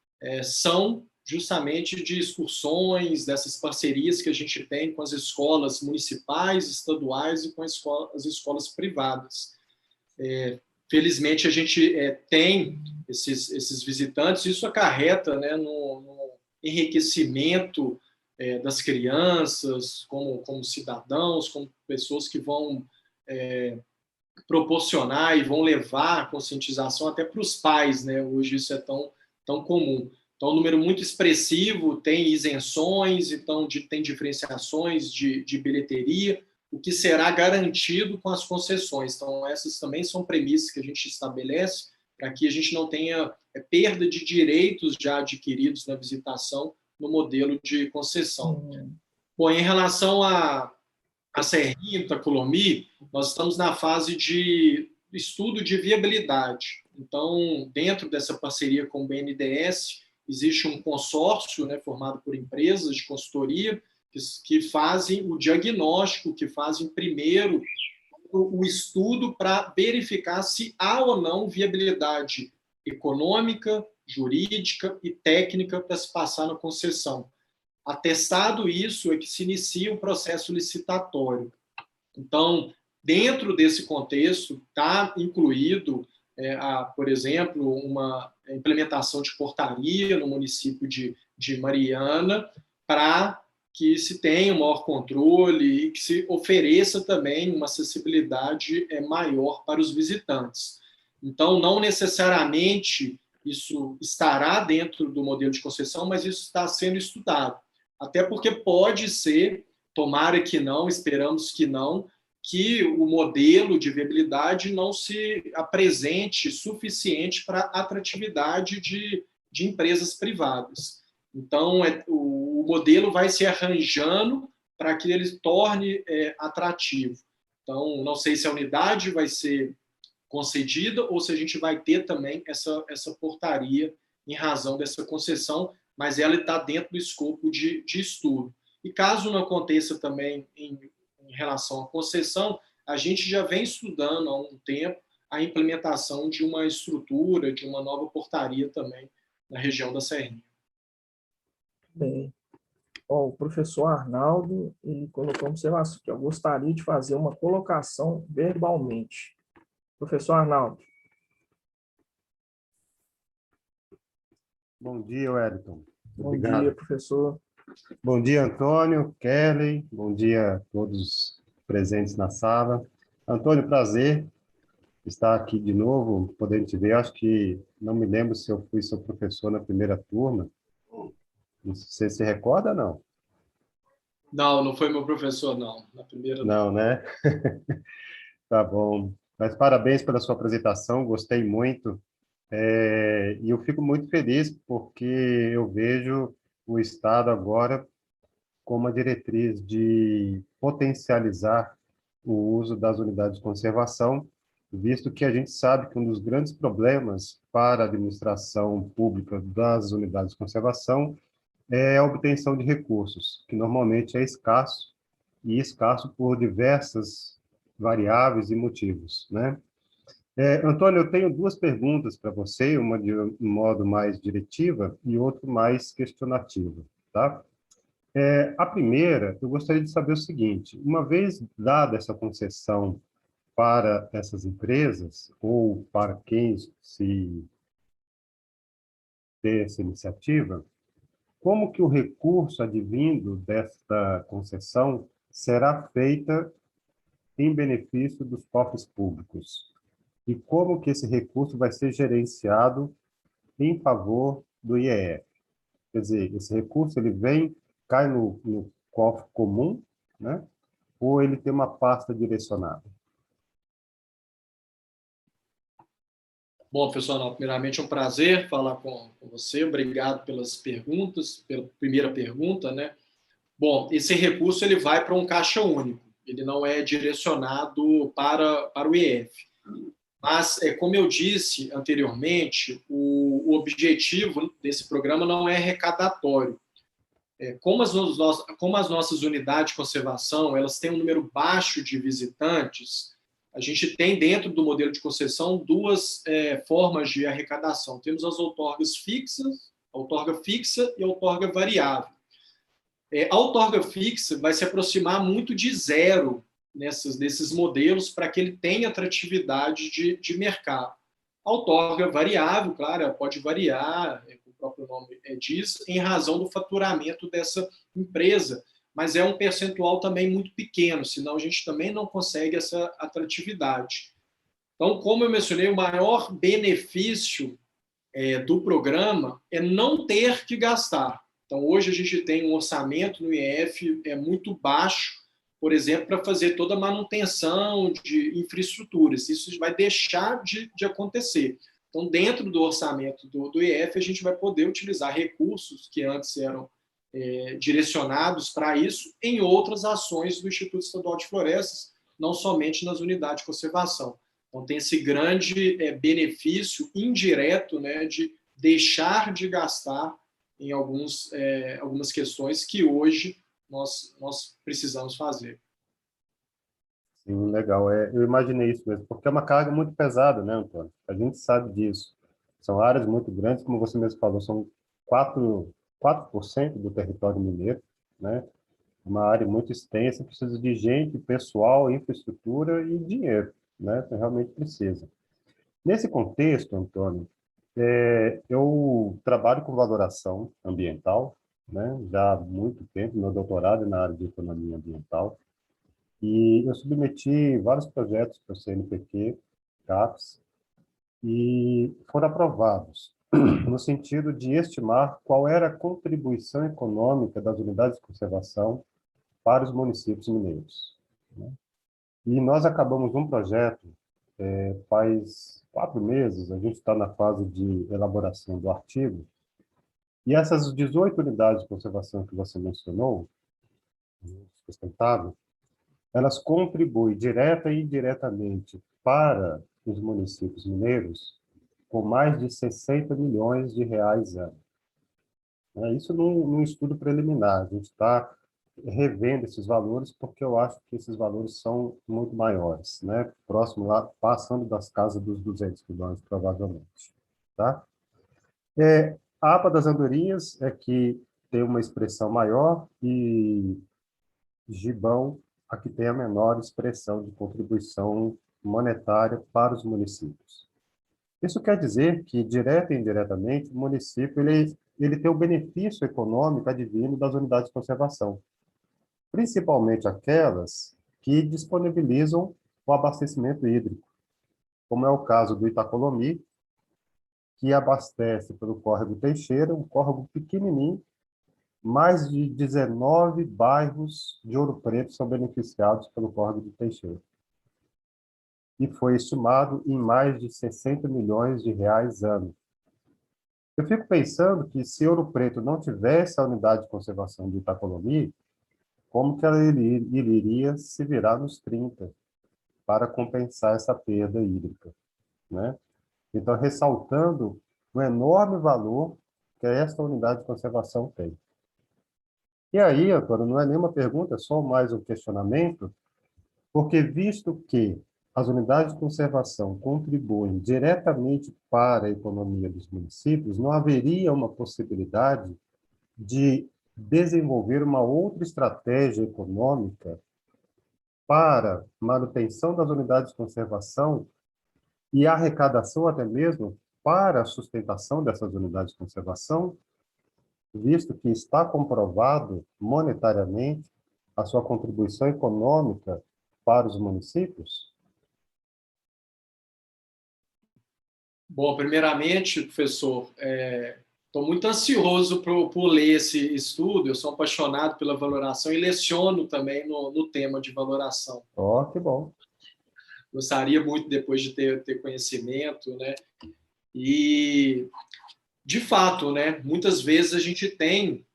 são justamente de excursões, dessas parcerias que a gente tem com as escolas municipais, estaduais e com as escolas privadas. Felizmente, a gente tem esses visitantes, isso acarreta, né, no enriquecimento das crianças, como cidadãos, como pessoas que vão proporcionar e vão levar a conscientização até para os pais, né? Hoje isso é tão comum. Então, um número muito expressivo, tem isenções, então tem diferenciações de bilheteria, o que será garantido com as concessões. Então, essas também são premissas que a gente estabelece para que a gente não tenha perda de direitos já adquiridos na visitação no modelo de concessão. Bom, em relação a Serrinha, Itacolomi, nós estamos na fase de estudo de viabilidade. Então, dentro dessa parceria com o BNDES, existe um consórcio, né, formado por empresas de consultoria que fazem o diagnóstico, que fazem primeiro o estudo para verificar se há ou não viabilidade econômica, jurídica e técnica para se passar na concessão. Atestado isso, é que se inicia o processo licitatório. Então, dentro desse contexto, está incluído, por exemplo, uma implementação de portaria no município de Mariana para que se tenha um maior controle e que se ofereça também uma acessibilidade maior para os visitantes. Então, não necessariamente isso estará dentro do modelo de concessão, mas isso está sendo estudado. Até porque pode ser, tomara que não, esperamos que não, que o modelo de viabilidade não se apresente suficiente para a atratividade de empresas privadas. Então, o modelo vai se arranjando para que ele torne atrativo. Então, não sei se a unidade vai ser concedida ou se a gente vai ter também essa portaria em razão dessa concessão, mas ela está dentro do escopo de estudo. E caso não aconteça também em relação à concessão, a gente já vem estudando há um tempo a implementação de uma estrutura, de uma nova portaria também na região da Serrinha. Bem, o professor Arnaldo, ele colocou uma observação que eu gostaria de fazer uma colocação verbalmente. Professor Arnaldo. Bom dia, Wellington. Obrigado. Bom dia, professor. Bom dia, Antônio, Kelly. Bom dia a todos presentes na sala. Antônio, prazer estar aqui de novo, podendo te ver. Acho que não me lembro se eu fui seu professor na primeira turma. Você se recorda, não? Não foi meu professor, não. Na primeira não, né? Tá bom. Mas parabéns pela sua apresentação, gostei muito. E eu fico muito feliz porque eu vejo o Estado agora como uma diretriz de potencializar o uso das unidades de conservação, visto que a gente sabe que um dos grandes problemas para a administração pública das unidades de conservação é a obtenção de recursos, que normalmente é escasso, e escasso por diversas variáveis e motivos, né? Antônio, eu tenho duas perguntas para você, uma de um modo mais diretiva e outra mais questionativa, tá? A primeira, eu gostaria de saber o seguinte: uma vez dada essa concessão para essas empresas, ou para quem se ter essa iniciativa, como que o recurso advindo desta concessão será feita em benefício dos cofres públicos? e como que esse recurso vai ser gerenciado em favor do IEF. Quer dizer, esse recurso ele cai no cofre comum, né? Ou ele tem uma pasta direcionada? Bom, professor Arnaldo, primeiramente é um prazer falar com você. Obrigado pelas perguntas, pela primeira pergunta, né? Bom, esse recurso ele vai para um caixa único, ele não é direcionado para o IEF. Mas, como eu disse anteriormente, o objetivo desse programa não é arrecadatório. Como as nossas unidades de conservação elas têm um número baixo de visitantes, a gente tem dentro do modelo de concessão duas formas de arrecadação. Temos as outorgas fixas, a outorga fixa e a outorga variável. A outorga fixa vai se aproximar muito de zero desses modelos para que ele tenha atratividade de mercado. A outorga variável, claro, ela pode variar, o próprio nome diz, em razão do faturamento dessa empresa, mas é um percentual também muito pequeno, senão a gente também não consegue essa atratividade. Então, como eu mencionei, o maior benefício do programa é não ter que gastar. Então, hoje a gente tem um orçamento no IEF muito baixo, por exemplo, para fazer toda a manutenção de infraestruturas. Isso vai deixar de acontecer. Então, dentro do orçamento do IEF, a gente vai poder utilizar recursos que antes eram direcionados para isso em outras ações do Instituto Estadual de Florestas, não somente nas unidades de conservação. Então, tem esse grande benefício indireto, né, de deixar de gastar em algumas questões que hoje nós precisamos fazer. Sim, legal. Eu imaginei isso mesmo, porque é uma carga muito pesada, né, Antônio? A gente sabe disso. São áreas muito grandes, como você mesmo falou, são 4% do território mineiro, né? Uma área muito extensa, precisa de gente, pessoal, infraestrutura e dinheiro, né? Realmente precisa. Nesse contexto, Antônio, eu trabalho com valoração ambiental, né? Já há muito tempo, meu doutorado é na área de economia ambiental, e eu submeti vários projetos para o CNPq, CAPES, e foram aprovados, no sentido de estimar qual era a contribuição econômica das unidades de conservação para os municípios mineiros, né? E nós acabamos um projeto faz 4 meses, a gente está na fase de elaboração do artigo, e essas 18 unidades de conservação que você mencionou, sustentável, elas contribuem direta e indiretamente para os municípios mineiros com mais de 60 milhões de reais ano. Isso num estudo preliminar. A gente está revendo esses valores porque eu acho que esses valores são muito maiores, né? Próximo lá, passando das casas dos 200 milhões, provavelmente. Tá? A APA das Andorinhas é que tem uma expressão maior e Gibão a que tem a menor expressão de contribuição monetária para os municípios. Isso quer dizer que, direta e indiretamente, o município ele tem o benefício econômico advindo das unidades de conservação, principalmente aquelas que disponibilizam o abastecimento hídrico, como é o caso do Itacolomi, que abastece pelo córrego Teixeira, um córrego pequenininho. Mais de 19 bairros de Ouro Preto são beneficiados pelo córrego do Teixeira. E foi estimado em mais de 60 milhões de reais ano. Eu fico pensando que se Ouro Preto não tivesse a unidade de conservação de Itacolomi, como que ele iria se virar nos 30 para compensar essa perda hídrica, né? Então, ressaltando o enorme valor que esta unidade de conservação tem. E aí, Antônio, não é nenhuma pergunta, é só mais um questionamento, porque visto que as unidades de conservação contribuem diretamente para a economia dos municípios, não haveria uma possibilidade de desenvolver uma outra estratégia econômica para manutenção das unidades de conservação e arrecadação até mesmo para a sustentação dessas unidades de conservação, visto que está comprovado monetariamente a sua contribuição econômica para os municípios? Bom, primeiramente, professor, estou muito ansioso por ler esse estudo. Eu sou apaixonado pela valoração e leciono também no tema de valoração. Ó, que bom. Gostaria muito depois de ter conhecimento, né? E, de fato, né, muitas vezes a gente tem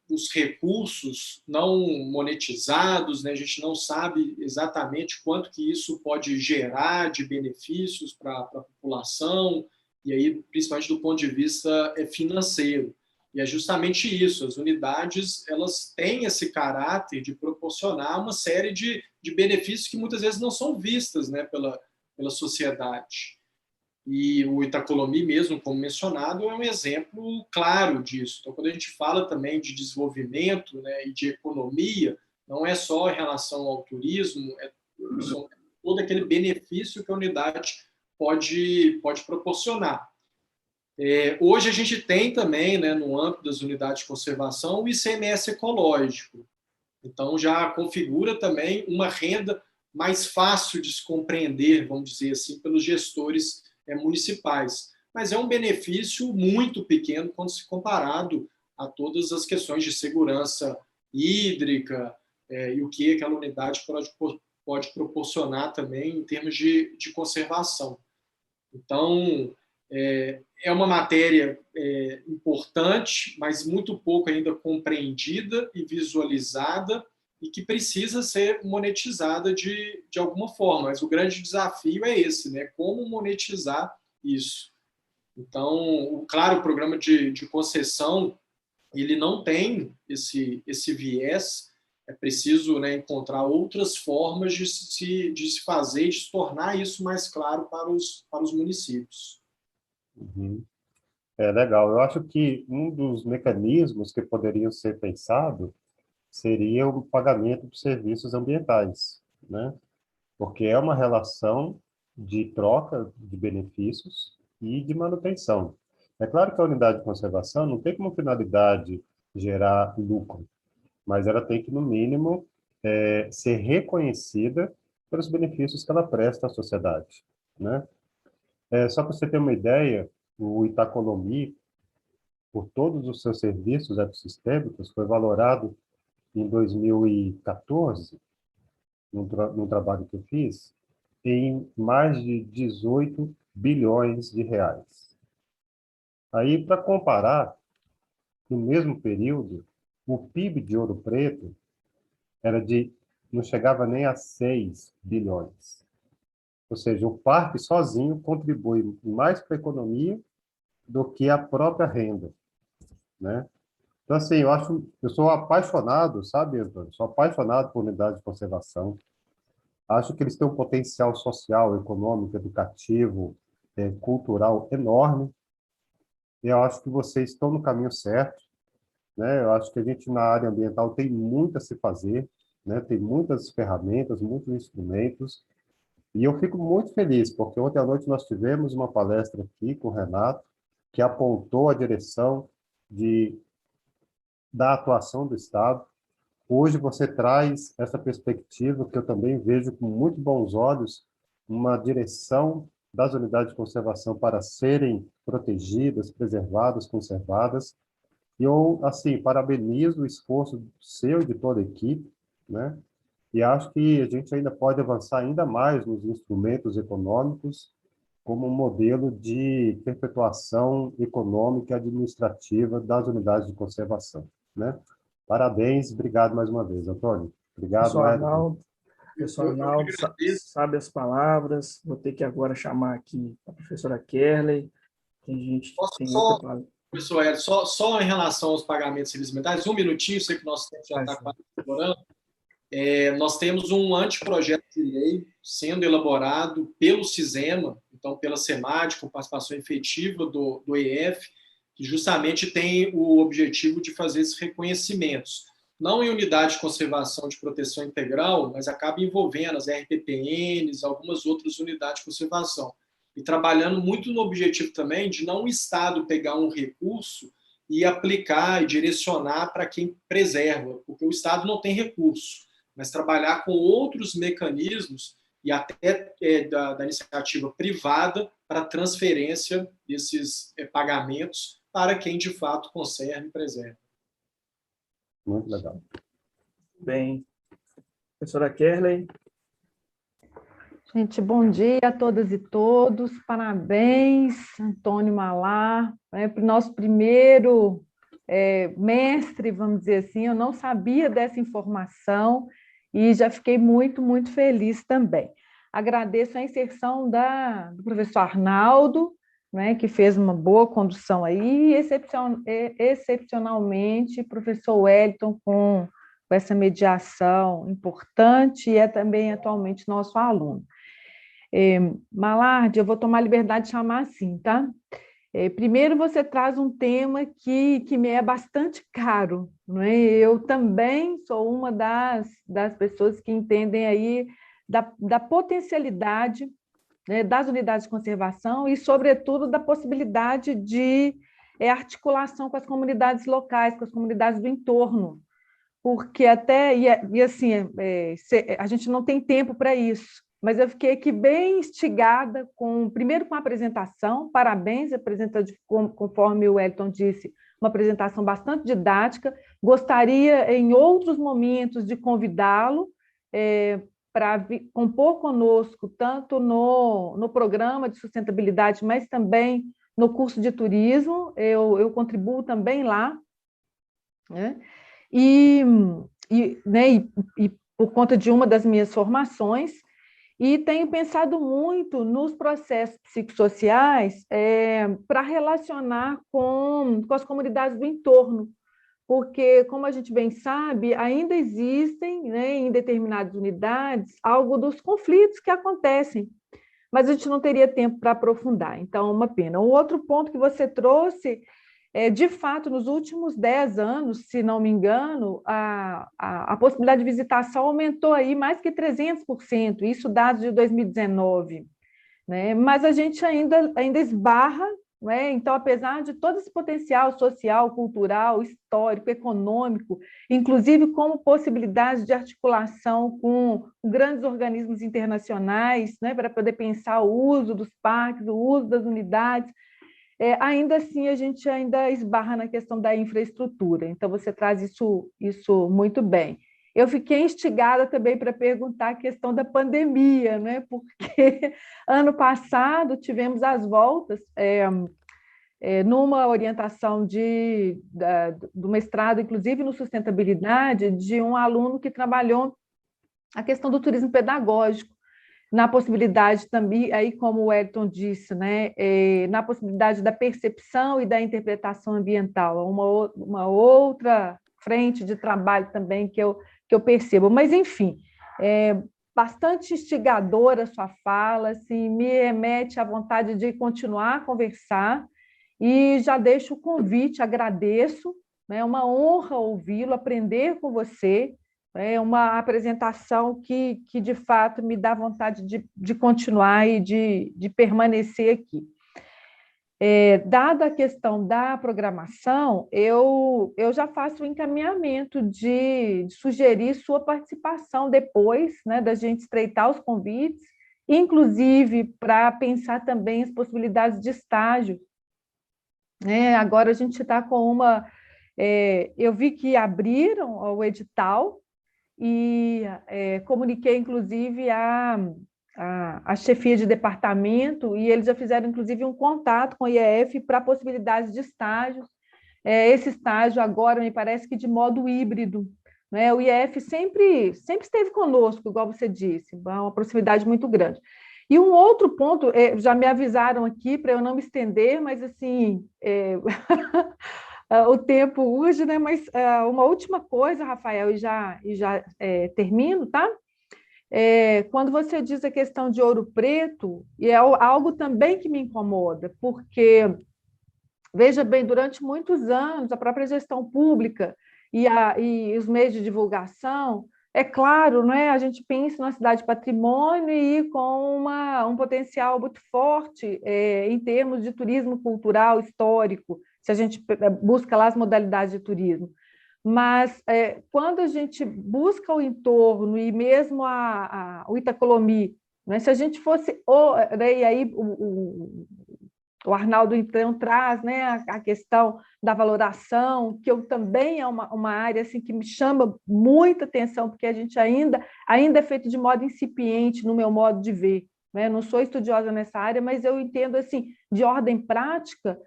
os recursos não monetizados, né? A gente não sabe exatamente quanto que isso pode gerar de benefícios para a população, e aí, principalmente do ponto de vista financeiro. E é justamente isso, as unidades elas têm esse caráter de proporcionar uma série de benefícios que muitas vezes não são vistas, né, pela sociedade. E o Itacolomi mesmo, como mencionado, é um exemplo claro disso. Então, quando a gente fala também de desenvolvimento, né, e de economia, não é só em relação ao turismo, é todo aquele benefício que a unidade pode proporcionar. Hoje a gente tem também, né, no âmbito das unidades de conservação, o ICMS ecológico. Então, já configura também uma renda mais fácil de se compreender, vamos dizer assim, pelos gestores municipais. Mas é um benefício muito pequeno quando se comparado a todas as questões de segurança hídrica e o que aquela unidade pode proporcionar também em termos de conservação. Então, é uma matéria importante, mas muito pouco ainda compreendida e visualizada, e que precisa ser monetizada de alguma forma. Mas o grande desafio é esse, né? Como monetizar isso. Então, claro, o programa de concessão ele não tem esse viés. É preciso, né, encontrar outras formas de se fazer, de se tornar isso mais claro para os municípios. Uhum. Legal. Eu acho que um dos mecanismos que poderiam ser pensados seria o pagamento de serviços ambientais, né? Porque é uma relação de troca de benefícios e de manutenção. É claro que a unidade de conservação não tem como finalidade gerar lucro, mas ela tem que, no mínimo, ser reconhecida pelos benefícios que ela presta à sociedade, né? Só para você ter uma ideia, o Itacolomi, por todos os seus serviços ecossistêmicos, foi valorado em 2014, num trabalho que eu fiz, em mais de 18 bilhões de reais. Aí, para comparar, no mesmo período, o PIB de Ouro Preto não chegava nem a 6 bilhões. Ou seja, o parque sozinho contribui mais para a economia do que a própria renda, né? Então, assim, eu sou apaixonado, sabe, Antônio? Sou apaixonado por unidade de conservação. Acho que eles têm um potencial social, econômico, educativo, cultural enorme. E eu acho que vocês estão no caminho certo, né? Eu acho que a gente, na área ambiental, tem muito a se fazer, né? Tem muitas ferramentas, muitos instrumentos. E eu fico muito feliz, porque ontem à noite nós tivemos uma palestra aqui com o Renato, que apontou a direção da atuação do Estado. Hoje você traz essa perspectiva que eu também vejo com muito bons olhos, uma direção das unidades de conservação para serem protegidas, preservadas, conservadas. E eu, assim, parabenizo o esforço seu e de toda a equipe, né? E acho que a gente ainda pode avançar ainda mais nos instrumentos econômicos como um modelo de perpetuação econômica e administrativa das unidades de conservação, né? Parabéns, obrigado mais uma vez, Antônio. Obrigado, Professor Arnaldo, sabe as palavras. Vou ter que agora chamar aqui a professora Kerley, que a gente tem outra palavra. Professor Hélio, só em relação aos pagamentos civis-ambientais, um minutinho, sei que nosso tempo já está quase estourando. Nós temos um anteprojeto de lei sendo elaborado pelo CISEMA, então pela SEMAD, com participação efetiva do EF, que justamente tem o objetivo de fazer esses reconhecimentos. Não em unidade de conservação de proteção integral, mas acaba envolvendo as RPPNs, algumas outras unidades de conservação. E trabalhando muito no objetivo também de não o Estado pegar um recurso e aplicar e direcionar para quem preserva, porque o Estado não tem recurso, mas trabalhar com outros mecanismos e até da iniciativa privada para transferência desses pagamentos para quem, de fato, conserva e preserva. Muito legal. Bem. Professora Kerley. Gente, bom dia a todas e todos. Parabéns, Antônio Malar, para o nosso primeiro mestre, vamos dizer assim. Eu não sabia dessa informação e já fiquei muito, muito feliz também. Agradeço a inserção do professor Arnaldo, né, que fez uma boa condução aí, e excepcionalmente, professor Wellington, com essa mediação importante e é também atualmente nosso aluno. Malardi, eu vou tomar a liberdade de chamar assim, tá? Primeiro, você traz um tema que me é bastante caro, não é? Eu também sou uma das pessoas que entendem aí da potencialidade, né, das unidades de conservação e, sobretudo, da possibilidade de articulação com as comunidades locais, com as comunidades do entorno, porque até, assim, a gente não tem tempo para isso, mas eu fiquei aqui bem instigada, primeiro com a apresentação, parabéns, conforme o Wellington disse, uma apresentação bastante didática, gostaria em outros momentos de convidá-lo para compor conosco, tanto no programa de sustentabilidade, mas também no curso de turismo, eu contribuo também lá, né? E por conta de uma das minhas formações, e tenho pensado muito nos processos psicossociais para relacionar com as comunidades do entorno, porque, como a gente bem sabe, ainda existem, né, em determinadas unidades, algo dos conflitos que acontecem, mas a gente não teria tempo para aprofundar, então é uma pena. Um outro ponto que você trouxe de fato, nos últimos 10 anos, se não me engano, a possibilidade de visitação aumentou aí mais que 300%, isso dados de 2019, né? Mas a gente ainda esbarra, né? Então, apesar de todo esse potencial social, cultural, histórico, econômico, inclusive como possibilidade de articulação com grandes organismos internacionais, né? Para poder pensar o uso dos parques, o uso das unidades, ainda assim, a gente ainda esbarra na questão da infraestrutura. Então, você traz isso muito bem. Eu fiquei instigada também para perguntar a questão da pandemia, né? Porque ano passado tivemos as voltas, numa orientação do mestrado, inclusive no sustentabilidade, de um aluno que trabalhou a questão do turismo pedagógico, na possibilidade também, aí como o Wellington disse, né, na possibilidade da percepção e da interpretação ambiental, uma outra frente de trabalho também que eu percebo. Mas, enfim, bastante instigadora a sua fala, assim, me remete à vontade de continuar a conversar e já deixo o convite, agradeço, né, é uma honra ouvi-lo, aprender com você. É uma apresentação que de fato, me dá vontade de continuar e de permanecer aqui. Dada a questão da programação, eu já faço o encaminhamento de sugerir sua participação depois, né, da gente estreitar os convites, inclusive para pensar também as possibilidades de estágio. Agora a gente está com uma... eu vi que abriram o edital, e comuniquei, inclusive, a chefia de departamento, e eles já fizeram, inclusive, um contato com o IEF para a possibilidade de estágios. Esse estágio agora, me parece que de modo híbrido, né? O IEF sempre esteve conosco, igual você disse, uma proximidade muito grande. E um outro ponto, já me avisaram aqui, para eu não me estender, mas, assim... o tempo urge, né? Mas uma última coisa, Rafael, e já termino, tá? Quando você diz a questão de Ouro Preto, e é algo também que me incomoda, porque, veja bem, durante muitos anos, a própria gestão pública e os meios de divulgação, é claro, né? A gente pensa na cidade patrimônio e com um potencial muito forte em termos de turismo cultural, histórico, se a gente busca lá as modalidades de turismo. Mas quando a gente busca o entorno e mesmo o Itacolomi Mas se a gente fosse... E aí o Arnaldo, então, traz, né, a questão da valoração, que eu também é uma área assim, que me chama muita atenção, porque a gente ainda é feito de modo incipiente, no meu modo de ver. Né? Não sou estudiosa nessa área, mas eu entendo, assim, de ordem prática,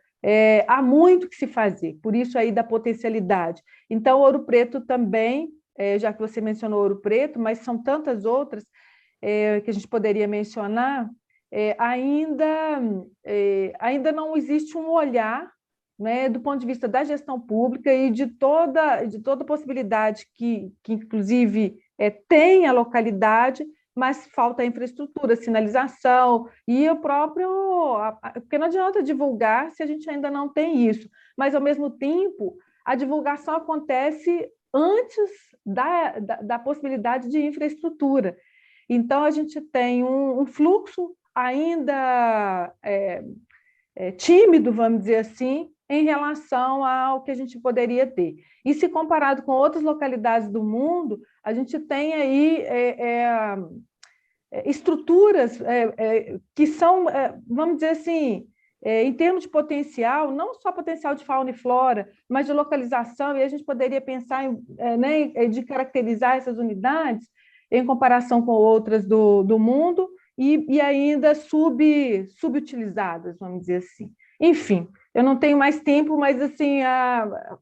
há muito que se fazer, por isso aí da potencialidade. Então, Ouro Preto também, já que você mencionou Ouro Preto, mas são tantas outras que a gente poderia mencionar, ainda não existe um olhar, né, do ponto de vista da gestão pública e de toda possibilidade que inclusive, tem a localidade, mas falta a infraestrutura, sinalização e o próprio... Porque não adianta divulgar se a gente ainda não tem isso, mas, ao mesmo tempo, a divulgação acontece antes da possibilidade de infraestrutura. Então, a gente tem um fluxo ainda tímido, vamos dizer assim, em relação ao que a gente poderia ter. E se comparado com outras localidades do mundo, a gente tem aí estruturas que são, vamos dizer assim, em termos de potencial, não só potencial de fauna e flora, mas de localização, e a gente poderia pensar de caracterizar essas unidades em comparação com outras do mundo, e ainda subutilizadas, vamos dizer assim. Enfim, eu não tenho mais tempo, mas assim,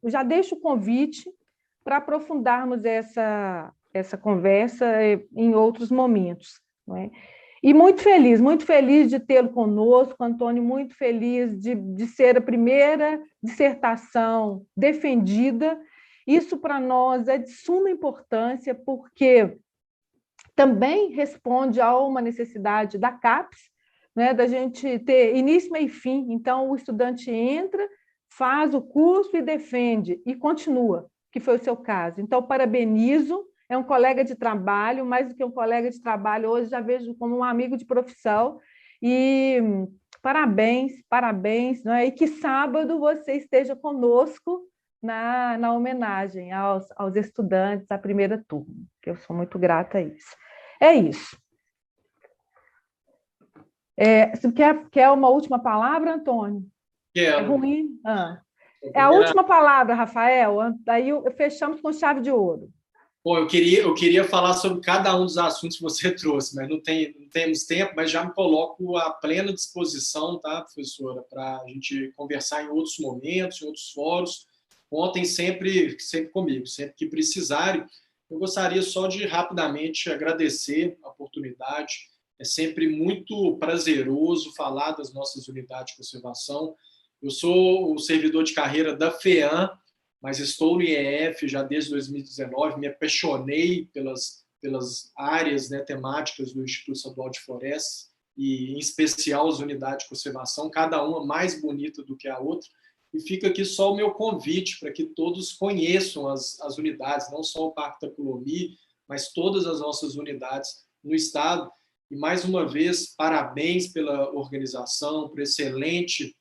já deixo o convite para aprofundarmos essa conversa em outros momentos. Não é? E muito feliz de tê-lo conosco, Antônio, muito feliz de ser a primeira dissertação defendida. Isso, para nós, é de suma importância, porque também responde a uma necessidade da CAPES, né, da gente ter início, meio e fim. Então, o estudante entra, faz o curso e defende, e continua, que foi o seu caso. Então, parabenizo, é um colega de trabalho, mais do que um colega de trabalho, hoje já vejo como um amigo de profissão, e parabéns, não é? E que sábado você esteja conosco na homenagem aos estudantes da primeira turma, que eu sou muito grata a isso. É isso. Você quer uma última palavra, Antônio? Quero. É ruim? É a última palavra, Rafael. Daí fechamos com chave de ouro. Bom, eu queria falar sobre cada um dos assuntos que você trouxe, mas não temos tempo, mas já me coloco à plena disposição, tá, professora, para a gente conversar em outros momentos, em outros fóruns. Contem sempre comigo, sempre que precisarem. Eu gostaria só de rapidamente agradecer a oportunidade. É sempre muito prazeroso falar das nossas unidades de conservação. Eu sou o servidor de carreira da FEAM, mas estou no IEF já desde 2019, me apaixonei pelas áreas, né, temáticas do Instituto Estadual de Florestas, e em especial as unidades de conservação, cada uma mais bonita do que a outra. E fica aqui só o meu convite para que todos conheçam as unidades, não só o Parque Taculomi, mas todas as nossas unidades no estado. E, mais uma vez, parabéns pela organização, por excelente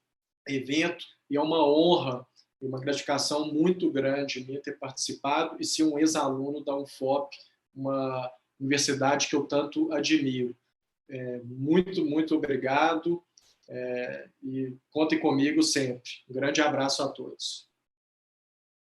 evento, e é uma honra e uma gratificação muito grande minha ter participado e ser um ex-aluno da UFOP, uma universidade que eu tanto admiro. Muito obrigado, e contem comigo sempre. Um grande abraço a todos.